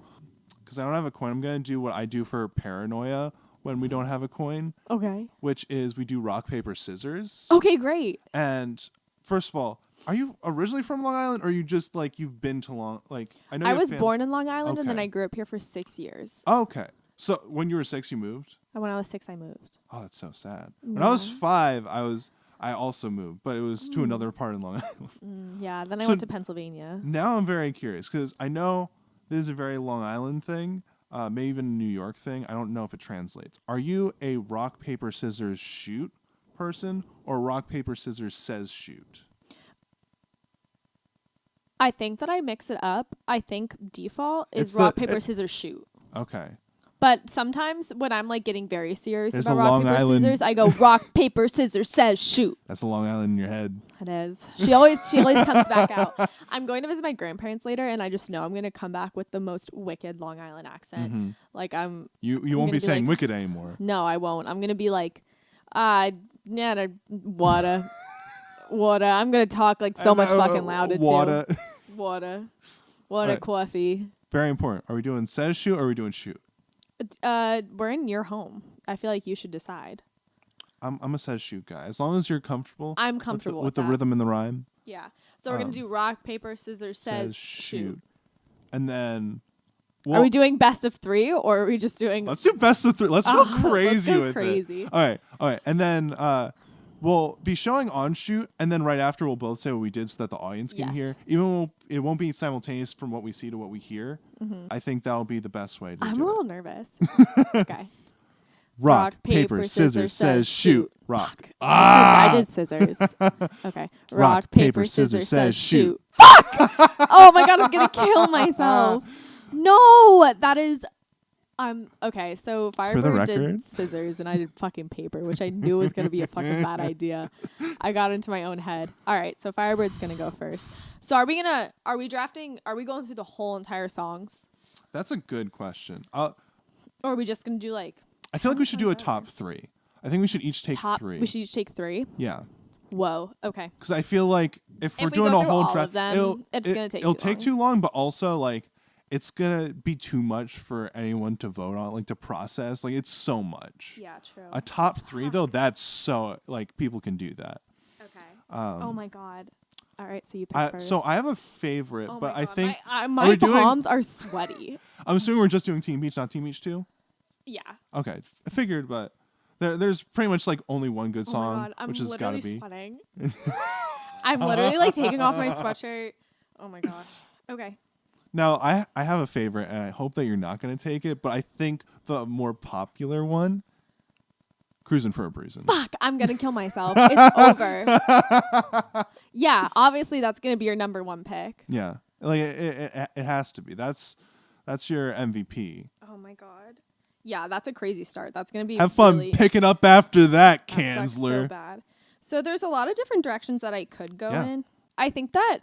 S1: Because I don't have a coin, I'm going to do what I do for Paranoia when we don't have a coin.
S2: Okay.
S1: Which is we do rock, paper, scissors.
S2: Okay, great.
S1: And first of all, are you originally from Long Island, or are you just like you've been to Long? Like I know
S2: I was born in Long Island, and then
S1: Okay.
S2: I grew up here for 6 years.
S1: Okay, so when you were 6, you moved.
S2: And when I was 6, I moved.
S1: Oh, that's so sad. When I was
S2: Yeah.
S1: 5, I also moved, but it was to another part in Long Island.
S2: Yeah, then I
S1: So-
S2: went to Pennsylvania.
S1: Now I'm very curious because I know this is a very Long Island thing, maybe even a New York thing. I don't know if it translates. Are you a rock, paper, scissors, shoot person, or rock, paper, scissors, says shoot?
S2: I think that I mix it up. I think default is
S1: It's
S2: rock,
S1: the-
S2: paper, scissors, shoot.
S1: Okay.
S2: But sometimes when I'm like getting very serious
S1: There's
S2: about
S1: a
S2: rock,
S1: Long
S2: paper,
S1: Island-
S2: scissors, I go rock, paper, scissors, says shoot.
S1: That's the Long Island in your head.
S2: It is. She always comes back out. I'm going to visit my grandparents later, and I just know I'm going to come back with the most wicked Long Island accent.
S1: Mm-hmm.
S2: Like I'm.
S1: You won't
S2: gonna
S1: be
S2: be
S1: saying
S2: like-
S1: wicked anymore.
S2: No, I won't. I'm going to be like, yeah, water, water. I'm going to talk like so much fucking louder too.
S1: Water.
S2: Water,
S1: Right.
S2: coffee.
S1: Very important. Are we doing says shoot or are we doing shoot?
S2: We're in your home. I feel like you should decide.
S1: I'm a says shoot guy. As long as you're comfortable.
S2: I'm comfortable
S1: with the
S2: that.
S1: rhythm and the rhyme.
S2: Yeah. So we're gonna do rock, paper, scissors, says shoot.
S1: And then.
S2: Are we doing best of 3 or are we just doing?
S1: Let's do best of 3. Let's go crazy
S2: let's go
S1: with
S2: crazy.
S1: it. All right. And then we'll be showing on shoot, and then right after we'll both say what we did so that the audience can
S2: Yes.
S1: hear. Even though it won't be simultaneous from what we see to what we hear. I think that'll be the best way to
S2: I'm
S1: do
S2: a
S1: it.
S2: little nervous. Okay.
S1: Rock, paper, scissors, says shoot. Rock. Ah!
S2: I did scissors. Okay.
S1: Rock, paper, scissors, says shoot.
S2: Fuck! Oh my god, I'm gonna kill myself. No, that is. Okay, so Firebird
S1: record?
S2: did scissors and I did fucking paper, which I knew was gonna be a fucking bad idea. I got into my own head. All right, so Firebird's gonna go first. So are we going through the whole entire songs?
S1: That's a good question.
S2: Or are we just gonna do like
S1: I feel like we should do a top 3. I think we should each take
S2: top?
S1: 3.
S2: We should each take 3.
S1: Yeah.
S2: Whoa. Okay.
S1: Because I feel like if we're
S2: we
S1: doing
S2: go
S1: a
S2: through
S1: whole
S2: all
S1: track,
S2: of them, it's gonna take
S1: it'll
S2: too
S1: take
S2: long.
S1: too long, but also like it's gonna be too much for anyone to vote on, like to process. Like it's so much.
S2: Yeah. True.
S1: A top 3 though, that's so like people can do that.
S2: Okay. Oh my god. All right, so you pick first.
S1: So I have a favorite,
S2: Oh
S1: but
S2: my
S1: I
S2: God,
S1: think
S2: my
S1: we doing-
S2: palms are sweaty.
S1: I'm assuming we're just doing Teen Beach, not Teen Beach 2.
S2: Yeah.
S1: Okay, I figured, but there's pretty much like only one good
S2: Oh my
S1: song,
S2: God, I'm
S1: which has got to
S2: literally
S1: be.
S2: sweating. I'm literally like taking off my sweatshirt. Oh my gosh. Okay.
S1: Now, I have a favorite, and I hope that you're not going to take it, but I think the more popular one, Cruising for a Bruisin'.
S2: Fuck, I'm gonna kill myself. It's over. Yeah, obviously that's gonna be your number 1 pick.
S1: Yeah, like it has to be. That's your MVP.
S2: Oh my god. Yeah, that's a crazy start. That's gonna be
S1: Have fun
S2: really,
S1: picking up after that,
S2: that sucks
S1: Kanzler.
S2: so bad. So there's a lot of different directions that I could go
S1: Yeah.
S2: in. I think that.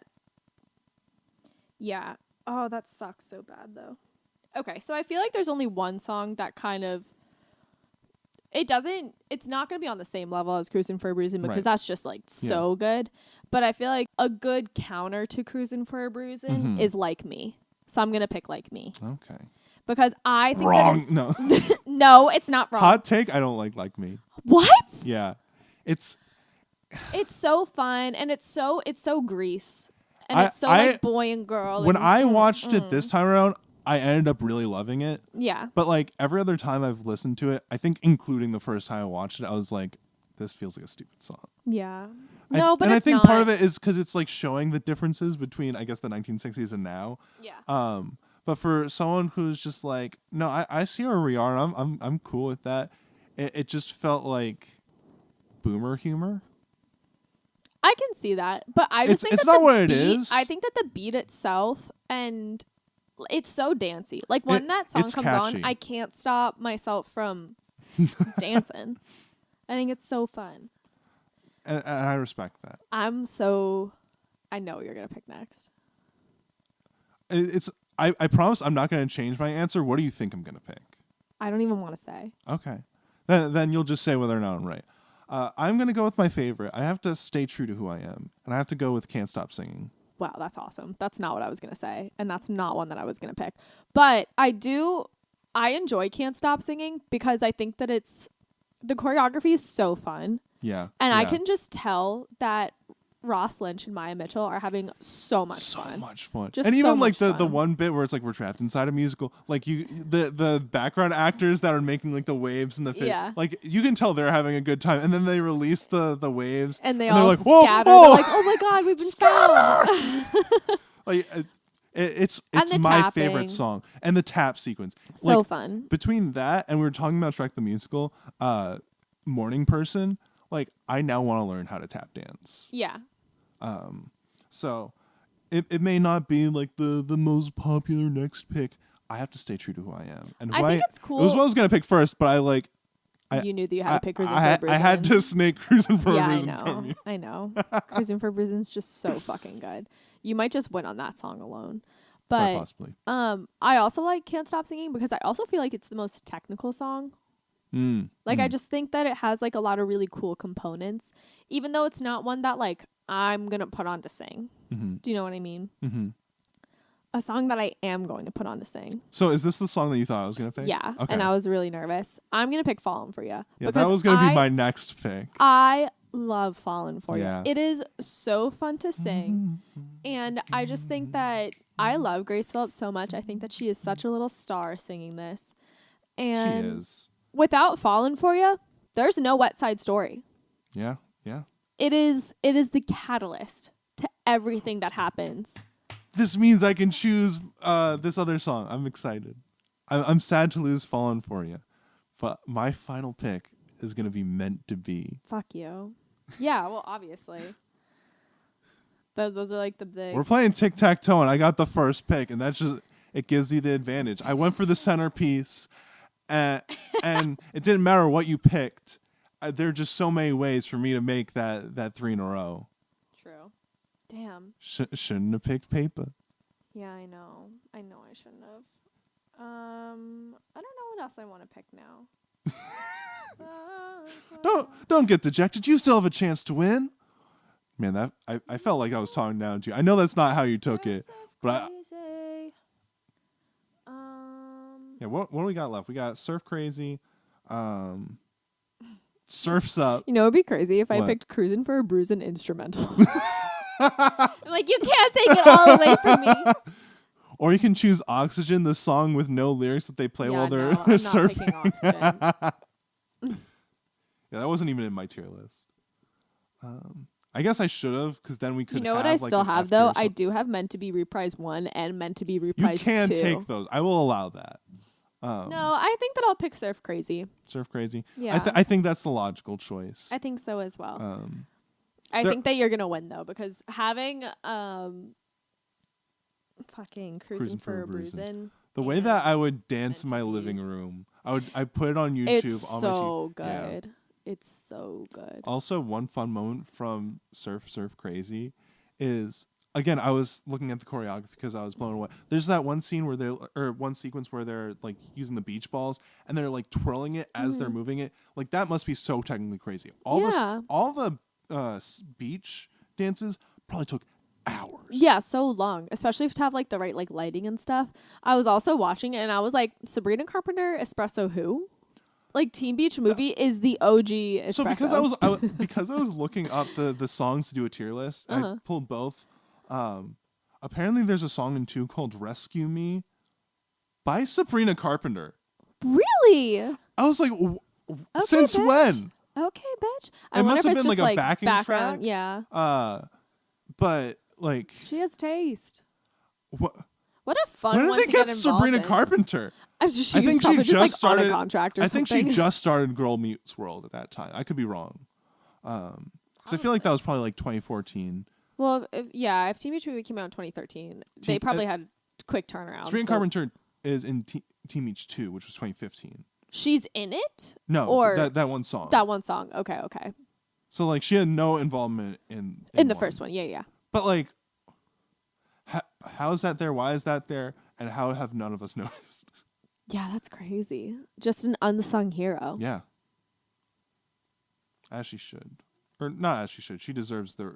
S2: Yeah. Oh, that sucks so bad though. Okay, so I feel like there's only one song that kind of. It's not going to be on the same level as Cruisin' for a Bruisin' because
S1: Right.
S2: that's just like so good. But I feel like a good counter to Cruisin' for a Bruisin'
S1: Mm-hmm.
S2: is Like Me. So I'm going to pick Like Me
S1: Okay.
S2: because I think
S1: Wrong.
S2: that
S1: No.
S2: no, it's not wrong.
S1: Hot take. I don't like me.
S2: What?
S1: Yeah. It's
S2: So fun and it's so Grease. And
S1: I-
S2: it's so
S1: I-
S2: like boy and girl.
S1: when
S2: and,
S1: I watched it this time around, I ended up really loving it.
S2: yeah.
S1: But like every other time I've listened to it, I think including the first time I watched it, I was like, this feels like a stupid song.
S2: Yeah. No, but
S1: and
S2: it's
S1: I think
S2: not.
S1: part of it is because it's like showing the differences between, I guess, the 1960s and now.
S2: Yeah.
S1: But for someone who's just like, no, I see where we are, and I'm cool with that. It just felt like boomer humor.
S2: I can see that, but I just think
S1: it's
S2: that
S1: not
S2: the
S1: what it
S2: beat,
S1: is.
S2: I think that the beat itself and it's so dancey. Like when that song
S1: it's
S2: comes
S1: catchy.
S2: on, I can't stop myself from dancing. I think it's so fun.
S1: And I respect that.
S2: I know what you're gonna pick next.
S1: I promise I'm not going to change my answer. What do you think I'm going to pick?
S2: I don't even want to say.
S1: Okay. Then you'll just say whether or not I'm right. I'm going to go with my favorite. I have to stay true to who I am. And I have to go with Can't Stop Singing.
S2: Wow, that's awesome. That's not what I was gonna say, and that's not one that I was gonna pick. But I enjoy Can't Stop Singing because I think that the choreography is so fun.
S1: Yeah.
S2: And I
S1: yeah.
S2: can just tell that Ross Lynch and Maya Mitchell are having so much
S1: So
S2: fun.
S1: much fun.
S2: Just
S1: And
S2: so
S1: even like
S2: much
S1: the
S2: fun.
S1: one bit where it's like we're trapped inside a musical, like the background actors that are making like the waves and the
S2: Yeah.
S1: like you can tell they're having a good time, and then they release the waves
S2: And
S1: they're
S2: all
S1: like, whoa,
S2: scatter.
S1: whoa!
S2: They're like, oh my God, we've been found.
S1: Like it's
S2: And the
S1: my
S2: tapping.
S1: favorite song, and the tap sequence.
S2: So
S1: Like,
S2: fun.
S1: between that and we were talking about Shrek the Musical, Morning Person, like I now want to learn how to tap dance.
S2: Yeah.
S1: So it may not be like the most popular next pick. I have to stay true to who I am. And who
S2: I think it's cool.
S1: It was what I was gonna pick first, but
S2: You knew that you had to pick Cruising for
S1: I
S2: a Bruisin'.
S1: had to snake Cruising for
S2: Yeah,
S1: a
S2: I
S1: Bruisin'
S2: know.
S1: from you.
S2: I know. Cruising for a Bruisin's just so fucking good. You might just win on that song alone.
S1: Quite
S2: But
S1: possibly.
S2: I also like Can't Stop Singing because I also feel like it's the most technical song. Like I just think that it has like a lot of really cool components, even though it's not one that like I'm gonna put on to sing. Do you know what I mean? A song that I am going to put on to sing.
S1: So is this the song that you thought I was gonna pick?
S2: Yeah.
S1: Okay.
S2: And I was really nervous. I'm gonna pick Fallen for You.
S1: Yeah, that was gonna be my next pick.
S2: I love Fallen for
S1: Yeah.
S2: You. It is so fun to sing. And I just think that I love Grace Phillips so much. I think that she is such a little star singing this. And
S1: She is.
S2: without Fallen for You, there's no Wet Side Story.
S1: Yeah. Yeah.
S2: It is the catalyst to everything that happens.
S1: This means I can choose this other song. I'm excited. I'm sad to lose Fallen for You, but my final pick is gonna be Meant to Be.
S2: Fuck you. Yeah, well, obviously. Those are like the big...
S1: We're playing tic-tac-toe, and I got the first pick, and that's just, it gives you the advantage. I went for the centerpiece, and it didn't matter what you picked. There are just so many ways for me to make that 3 in a row.
S2: True. Damn.
S1: Shouldn't have picked Paper.
S2: Yeah, I know. I shouldn't have. I don't know what else I want to pick now.
S1: Don't get dejected. You still have a chance to win. Man, that I felt like I was talking down to you. I know that's not how you took it, but yeah. What do we got left? We got Surf Crazy, Surf's Up.
S2: You know, it'd be crazy if I
S1: What?
S2: picked Cruisin' for a Bruisin' instrumental. Like, you can't take it all away from me.
S1: Or you can choose Oxygen, the song with no lyrics that they play while they're
S2: I'm not
S1: surfing.
S2: picking Oxygen.
S1: Yeah, that wasn't even in my tier list. I guess I should have, because then we could.
S2: You know what I still have though? I do have Meant to Be Reprise 1 and Meant to Be Reprise 2.
S1: You can take those. I will allow that.
S2: No, I think that I'll pick Surf Crazy.
S1: Surf Crazy.
S2: Yeah.
S1: I think that's the logical choice.
S2: I think so as well. I
S1: there-
S2: think that you're gonna win though, because having fucking Cruising for a Bruisin'.
S1: The way that I would dance in my living room, I'd put it on YouTube.
S2: It's
S1: on my
S2: so
S1: TV. Yeah.
S2: good. It's so good.
S1: Also, one fun moment from Surf Crazy is, again, I was looking at the choreography because I was blown away. There's that one scene one sequence where they're like using the beach balls and they're like twirling it as they're moving it. Like that must be so technically crazy. All the beach dances probably took hours.
S2: Yeah, so long, especially if to have like the right like lighting and stuff. I was also watching it and I was like, Sabrina Carpenter, Espresso who? Like Teen Beach Movie is the OG Espresso.
S1: So because I was looking up the songs to do a tier list, I pulled both. Apparently there's a song in 2 called Rescue Me by Sabrina Carpenter.
S2: Really?
S1: I was like, since
S2: bitch.
S1: when?
S2: Okay, bitch.
S1: It must have been like a backing
S2: background.
S1: track.
S2: Yeah.
S1: But like,
S2: She has taste.
S1: what?
S2: What a fun
S1: When
S2: one
S1: did
S2: to
S1: they get
S2: get
S1: Sabrina
S2: involved in.
S1: Carpenter?
S2: I think
S1: she
S2: probably
S1: just
S2: like
S1: started
S2: on a contract or
S1: I
S2: something.
S1: think she just started Girl Meets World at that time. I could be wrong. So I feel like that was probably like 2014.
S2: Well, if Teen Beach Movie came out in 2013, they probably had quick turnaround.
S1: Sabrina Carpenter is in Teen Beach 2, which was 2015.
S2: She's in it?
S1: No,
S2: or
S1: that one song.
S2: That one song. Okay.
S1: So like she had no involvement in
S2: the first one. Yeah.
S1: But like, how is that there? Why is that there? And how have none of us noticed?
S2: Yeah, that's crazy. Just an unsung hero.
S1: Yeah. As she should. Or not as she should. She deserves the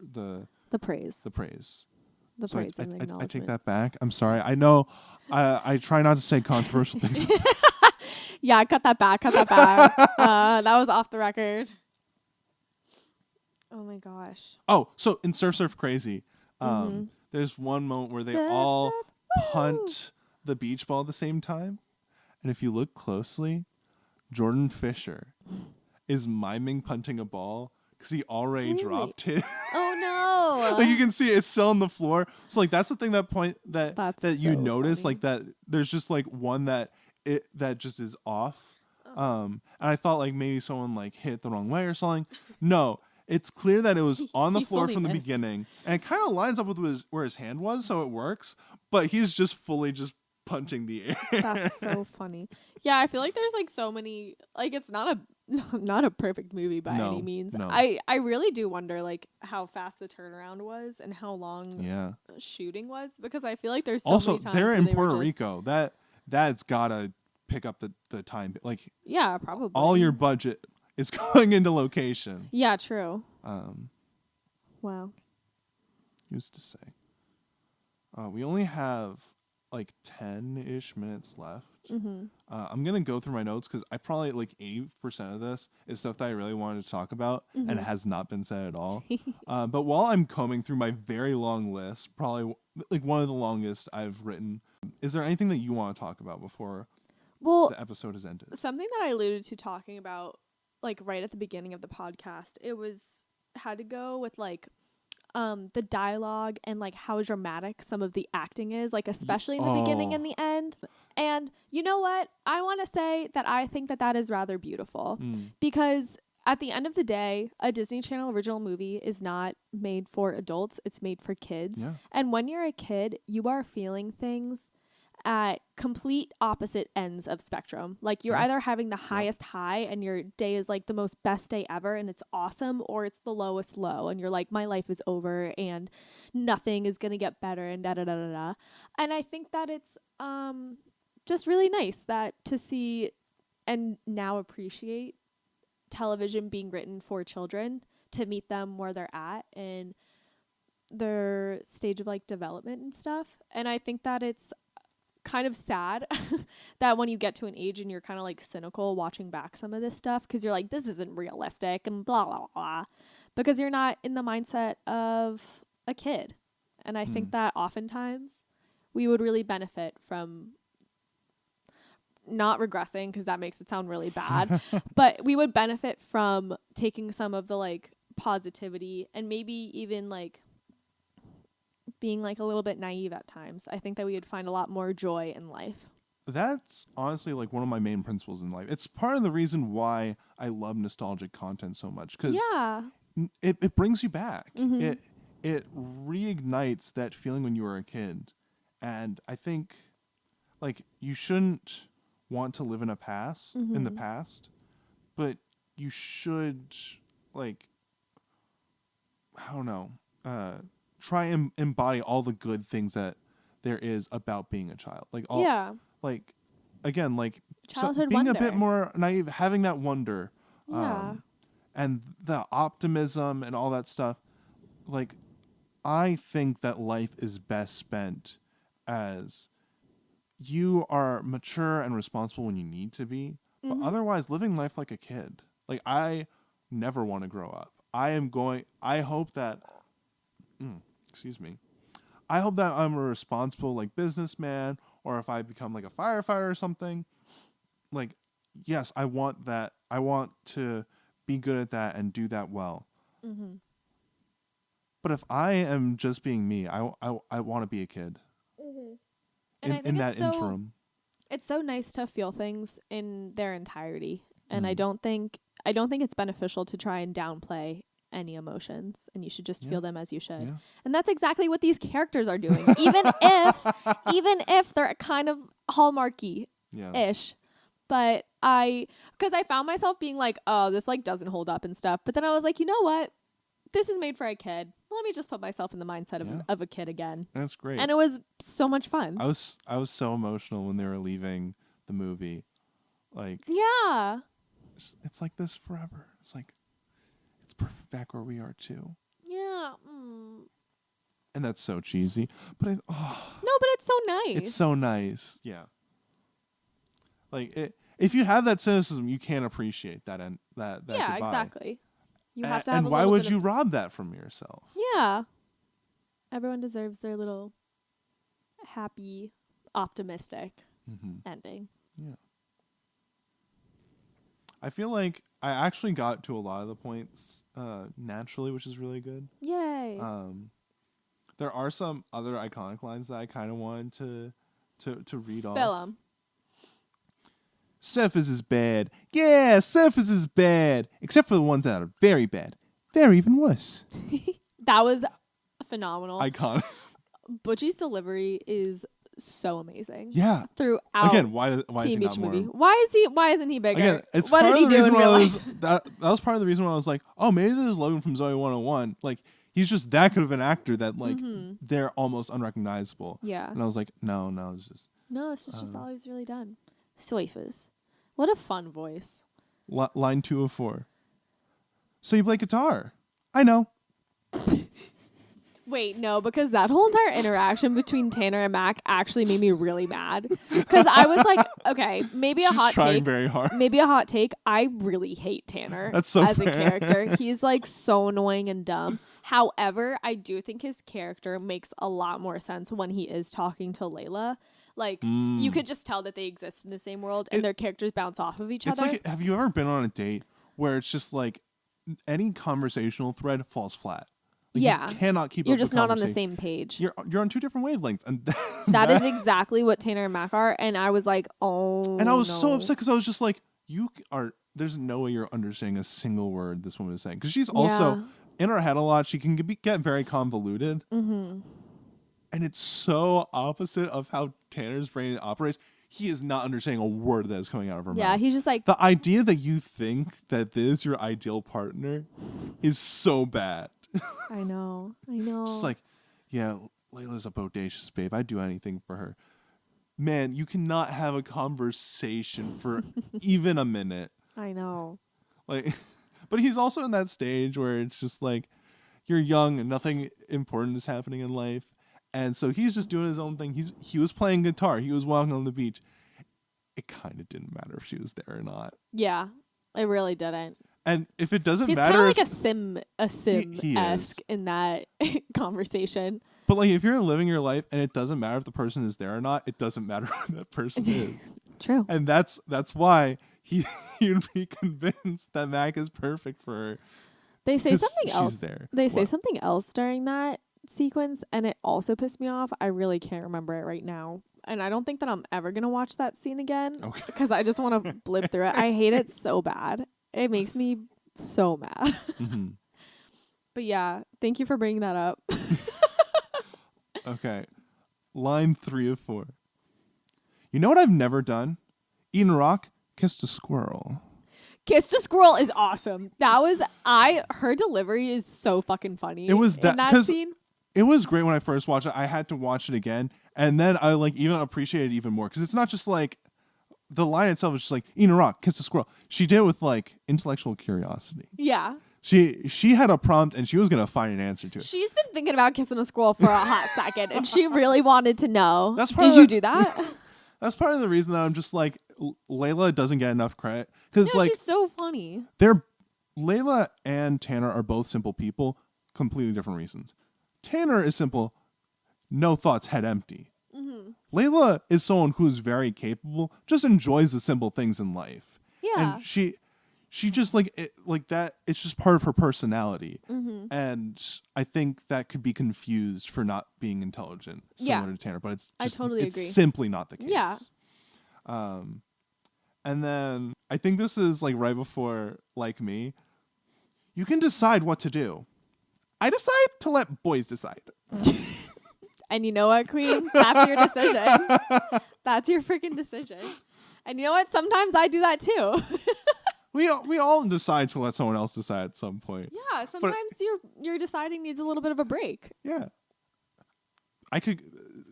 S2: praise.
S1: The praise.
S2: The
S1: So
S2: praise and the acknowledgement.
S1: I take that back. I'm sorry. I know I try not to say controversial things.
S2: Yeah, cut that back. That was off the record. Oh my gosh.
S1: Oh, so in Surf Surf Crazy, there's one moment where they all punt the beach ball at the same time. And if you look closely, Jordan Fisher is miming punting a ball because he already dropped his.
S2: Oh no.
S1: Like you can see it's still on the floor. So like that's the thing that you
S2: so
S1: notice,
S2: funny.
S1: like that there's just like one that just is off. And I thought like maybe someone like hit the wrong way or something. No, it's clear that it was on the floor from the beginning, and it kind of lines up with where his hand was, so it works. But he's just fully just punching the air.
S2: That's so funny. Yeah, I feel like there's like so many, like it's not a perfect movie by any means.
S1: No.
S2: I really do wonder like how fast the turnaround was and how long shooting was, because I feel like there's so
S1: also
S2: many times
S1: they're in
S2: they
S1: Puerto Rico. That's gotta pick up the time. Like
S2: yeah, probably
S1: all your budget is going into location.
S2: Yeah, true.
S1: Wow. Used to say, we only have like 10-ish minutes left. I'm gonna go through my notes because I probably like 80% of this is stuff that I really wanted to talk about and it has not been said at all. But while I'm combing through my very long list, probably like one of the longest I've written, is there anything that you want to talk about before the episode has ended?
S2: Something that I alluded to talking about like right at the beginning of the podcast, it was had to go with like the dialogue and like how dramatic some of the acting is, like especially in the beginning and the end. And you know what? I want to say that I think that is rather beautiful because at the end of the day, a Disney Channel original movie is not made for adults. It's made for kids. Yeah. And when you're a kid, you are feeling things at complete opposite ends of spectrum. Like you're either having the highest high and your day is like the most best day ever and it's awesome, or it's the lowest low and you're like, my life is over and nothing is going to get better and da da da da da. And I think that it's just really nice that to see and now appreciate television being written for children, to meet them where they're at and their stage of like development and stuff. And I think that it's kind of sad that when you get to an age and you're kind of like cynical watching back some of this stuff because you're like, this isn't realistic and blah blah blah, because you're not in the mindset of a kid. And I think that oftentimes we would really benefit from not regressing, because that makes it sound really bad, but we would benefit from taking some of the like positivity and maybe even like being like a little bit naive at times. I think that we would find a lot more joy in life.
S1: That's honestly like one of my main principles in life. It's part of the reason why I love nostalgic content so much, because it brings you back. It reignites that feeling when you were a kid. And I think like you shouldn't want to live in the past, but you should like, I don't know, try and embody all the good things that there is about being a child. Like all, like again, like
S2: childhood
S1: being
S2: wonder.
S1: a bit more naive, having that wonder, and the optimism and all that stuff. Like, I think that life is best spent as you are mature and responsible when you need to be, but otherwise living life like a kid. Like, I never want to grow up. I hope that, I hope that I'm a responsible like businessman, or if I become like a firefighter or something, like, yes, I want that. I want to be good at that and do that well. But if I am just being me, I want to be a kid. In that interim.
S2: It's so nice to feel things in their entirety. And I don't think it's beneficial to try and downplay any emotions, and you should just feel them as you should. Yeah. And that's exactly what these characters are doing. even if they're kind of hallmarky-ish. Yeah. But because I found myself being like, oh, this like doesn't hold up and stuff. But then I was like, you know what? This is made for a kid. Let me just put myself in the mindset of a kid again.
S1: That's great.
S2: And it was so much fun.
S1: I was so emotional when they were leaving the movie. Like,
S2: yeah.
S1: It's like this forever. It's like, it's perfect back where we are too.
S2: Yeah.
S1: And that's so cheesy. But
S2: no, but it's so nice.
S1: It's so nice. Yeah. Like, if you have that cynicism, you can't appreciate that. That
S2: yeah,
S1: goodbye.
S2: Exactly. You have to have
S1: and
S2: a
S1: why
S2: little
S1: would
S2: bit
S1: you
S2: of,
S1: rob that from yourself?
S2: Yeah. Everyone deserves their little happy, optimistic ending.
S1: Yeah. I feel like I actually got to a lot of the points naturally, which is really good.
S2: Yay.
S1: There are some other iconic lines that I kind of wanted to read off.
S2: Spill 'em.
S1: Surface is bad. Yeah, surface is bad. Except for the ones that are very bad. They're even worse.
S2: That was phenomenal.
S1: Iconic.
S2: Butchie's delivery is so amazing.
S1: Yeah.
S2: Throughout
S1: Again, why is he
S2: Teen
S1: not
S2: Beach
S1: more?
S2: movie. Why isn't he bigger?
S1: Again, it's
S2: what
S1: part
S2: did he
S1: of the
S2: do in
S1: reason why
S2: real
S1: I
S2: life?
S1: was that was part of the reason why I was like, oh, maybe this is Logan from Zoe 101. Like, he's just that good of an actor that like they're almost unrecognizable.
S2: Yeah.
S1: And I was like, no, it's just
S2: No, it's just all he's really done. Soifas. What a fun voice.
S1: line 2 of 4. So you play guitar? I know.
S2: Wait, no, because that whole entire interaction between Tanner and Mac actually made me really mad. Because I was like, okay, maybe
S1: She's
S2: a hot
S1: trying
S2: take.
S1: very hard.
S2: Maybe a hot take. I really hate Tanner
S1: That's so
S2: as
S1: fair.
S2: a character. He's like so annoying and dumb. However, I do think his character makes a lot more sense when he is talking to Layla. Like, you could just tell that they exist in the same world and their characters bounce off of each
S1: It's
S2: other.
S1: like, have you ever been on a date where it's just like any conversational thread falls flat? Like,
S2: Yeah.
S1: you cannot keep
S2: You're
S1: up
S2: just
S1: the
S2: not on the
S1: conversation.
S2: same page.
S1: You're on 2 different wavelengths, and
S2: That is exactly what Tanner and Mac are. And I was like, oh,
S1: and I was so
S2: no.
S1: upset because I was just like, there's no way you're understanding a single word this woman is saying, because she's also in her head a lot. She can get very convoluted, and it's so opposite of how Tanner's brain operates. He is not understanding a word that is coming out of her mouth.
S2: Yeah, he's just like,
S1: The idea that you think that this is your ideal partner is so bad.
S2: I know.
S1: Just like, yeah, Layla's a bodacious babe. I'd do anything for her. Man, you cannot have a conversation for even a minute.
S2: I know.
S1: Like, but he's also in that stage where it's just like, you're young and nothing important is happening in life. And so he's just doing his own thing. He was playing guitar. He was walking on the beach. It kind of didn't matter if she was there or not.
S2: Yeah, it really didn't.
S1: And if it doesn't
S2: He's
S1: matter,
S2: kind of like a sim
S1: he
S2: esque
S1: is.
S2: in that conversation.
S1: But like, if you're living your life and it doesn't matter if the person is there or not, it doesn't matter who that person is.
S2: True.
S1: And that's why you'd be convinced that Mac is perfect for her.
S2: They say
S1: 'Cause
S2: something
S1: she's
S2: else.
S1: there.
S2: They say
S1: What?
S2: something else during that sequence, and it also pissed me off. I really can't remember it right now. And I don't think that I'm ever going to watch that scene again
S1: Okay.
S2: because I just want to blip through it. I hate it so bad. It makes me so mad.
S1: Mm-hmm.
S2: But yeah, thank you for bringing that up.
S1: Okay. Line 3 of 4. You know what I've never done? Eaten a rock, kissed a squirrel.
S2: Kissed a Squirrel is awesome. Her delivery is so fucking funny.
S1: It was
S2: in that
S1: 'cause
S2: scene.
S1: It was great when I first watched it. I had to watch it again. And then I like even appreciated it even more. Because it's not just like the line itself is just like, eat a rock, kiss a squirrel. She did it with like intellectual curiosity.
S2: Yeah.
S1: She had a prompt and she was gonna find an answer to it.
S2: She's been thinking about kissing a squirrel for a hot second, and she really wanted to know.
S1: That's part
S2: Did
S1: of
S2: you
S1: the-
S2: do that?
S1: That's part of the reason that I'm just like, Layla doesn't get enough credit. Because
S2: No,
S1: like
S2: she's so funny.
S1: Layla and Tanner are both simple people, completely different reasons. Tanner is simple, no thoughts, head empty. Layla is someone who's very capable, just enjoys the simple things in life.
S2: Yeah.
S1: And she just like that. It's just part of her personality. And I think that could be confused for not being intelligent, similar
S2: Yeah.
S1: to Tanner. But it's
S2: I
S1: just,
S2: totally
S1: it's
S2: agree.
S1: simply not the case.
S2: Yeah.
S1: And then I think this is like right before Like Me. You can decide what to do. I decide to let boys decide.
S2: And you know what, Queen? That's your decision. That's your freaking decision. And you know what? Sometimes I do that too.
S1: We all decide to let someone else decide at some point.
S2: Yeah, sometimes your deciding needs a little bit of a break.
S1: Yeah.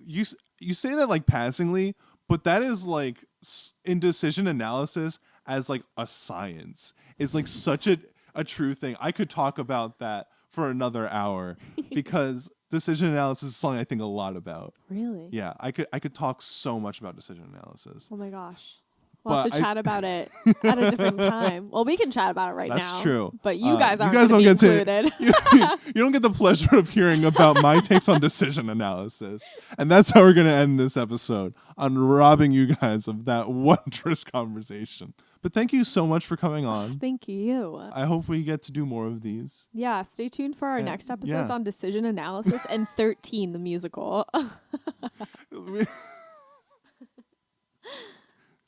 S1: You say that like passingly, but that is like in decision analysis as like a science. It's like such a true thing. I could talk about that for another hour because decision analysis is something I think a lot about.
S2: Really?
S1: Yeah, I could talk so much about decision analysis.
S2: Oh my gosh. We'll have to chat about it at a different time. Well, we can chat about it right now.
S1: That's true.
S2: But you guys aren't
S1: don't get
S2: included.
S1: you don't get the pleasure of hearing about my takes on decision analysis. And that's how we're going to end this episode, on robbing you guys of that wondrous conversation. But thank you so much for coming on.
S2: Thank you.
S1: I hope we get to do more of these.
S2: Yeah, stay tuned for our next episodes on decision analysis and 13, the musical.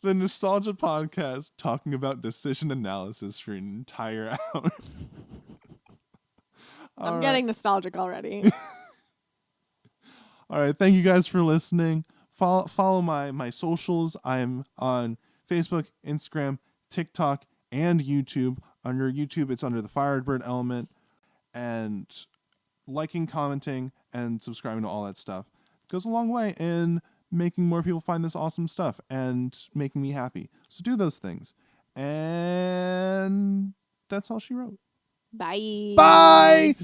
S1: The Nostalgia Podcast, talking about decision analysis for an entire hour.
S2: I'm getting nostalgic already.
S1: All right, thank you guys for listening. Follow my socials. I'm on Facebook, Instagram, TikTok, and YouTube. Under YouTube, it's under the Firebird Element. And liking, commenting, and subscribing to all that stuff goes a long way in making more people find this awesome stuff and making me happy. So do those things. And that's all she wrote.
S2: Bye.
S1: Bye!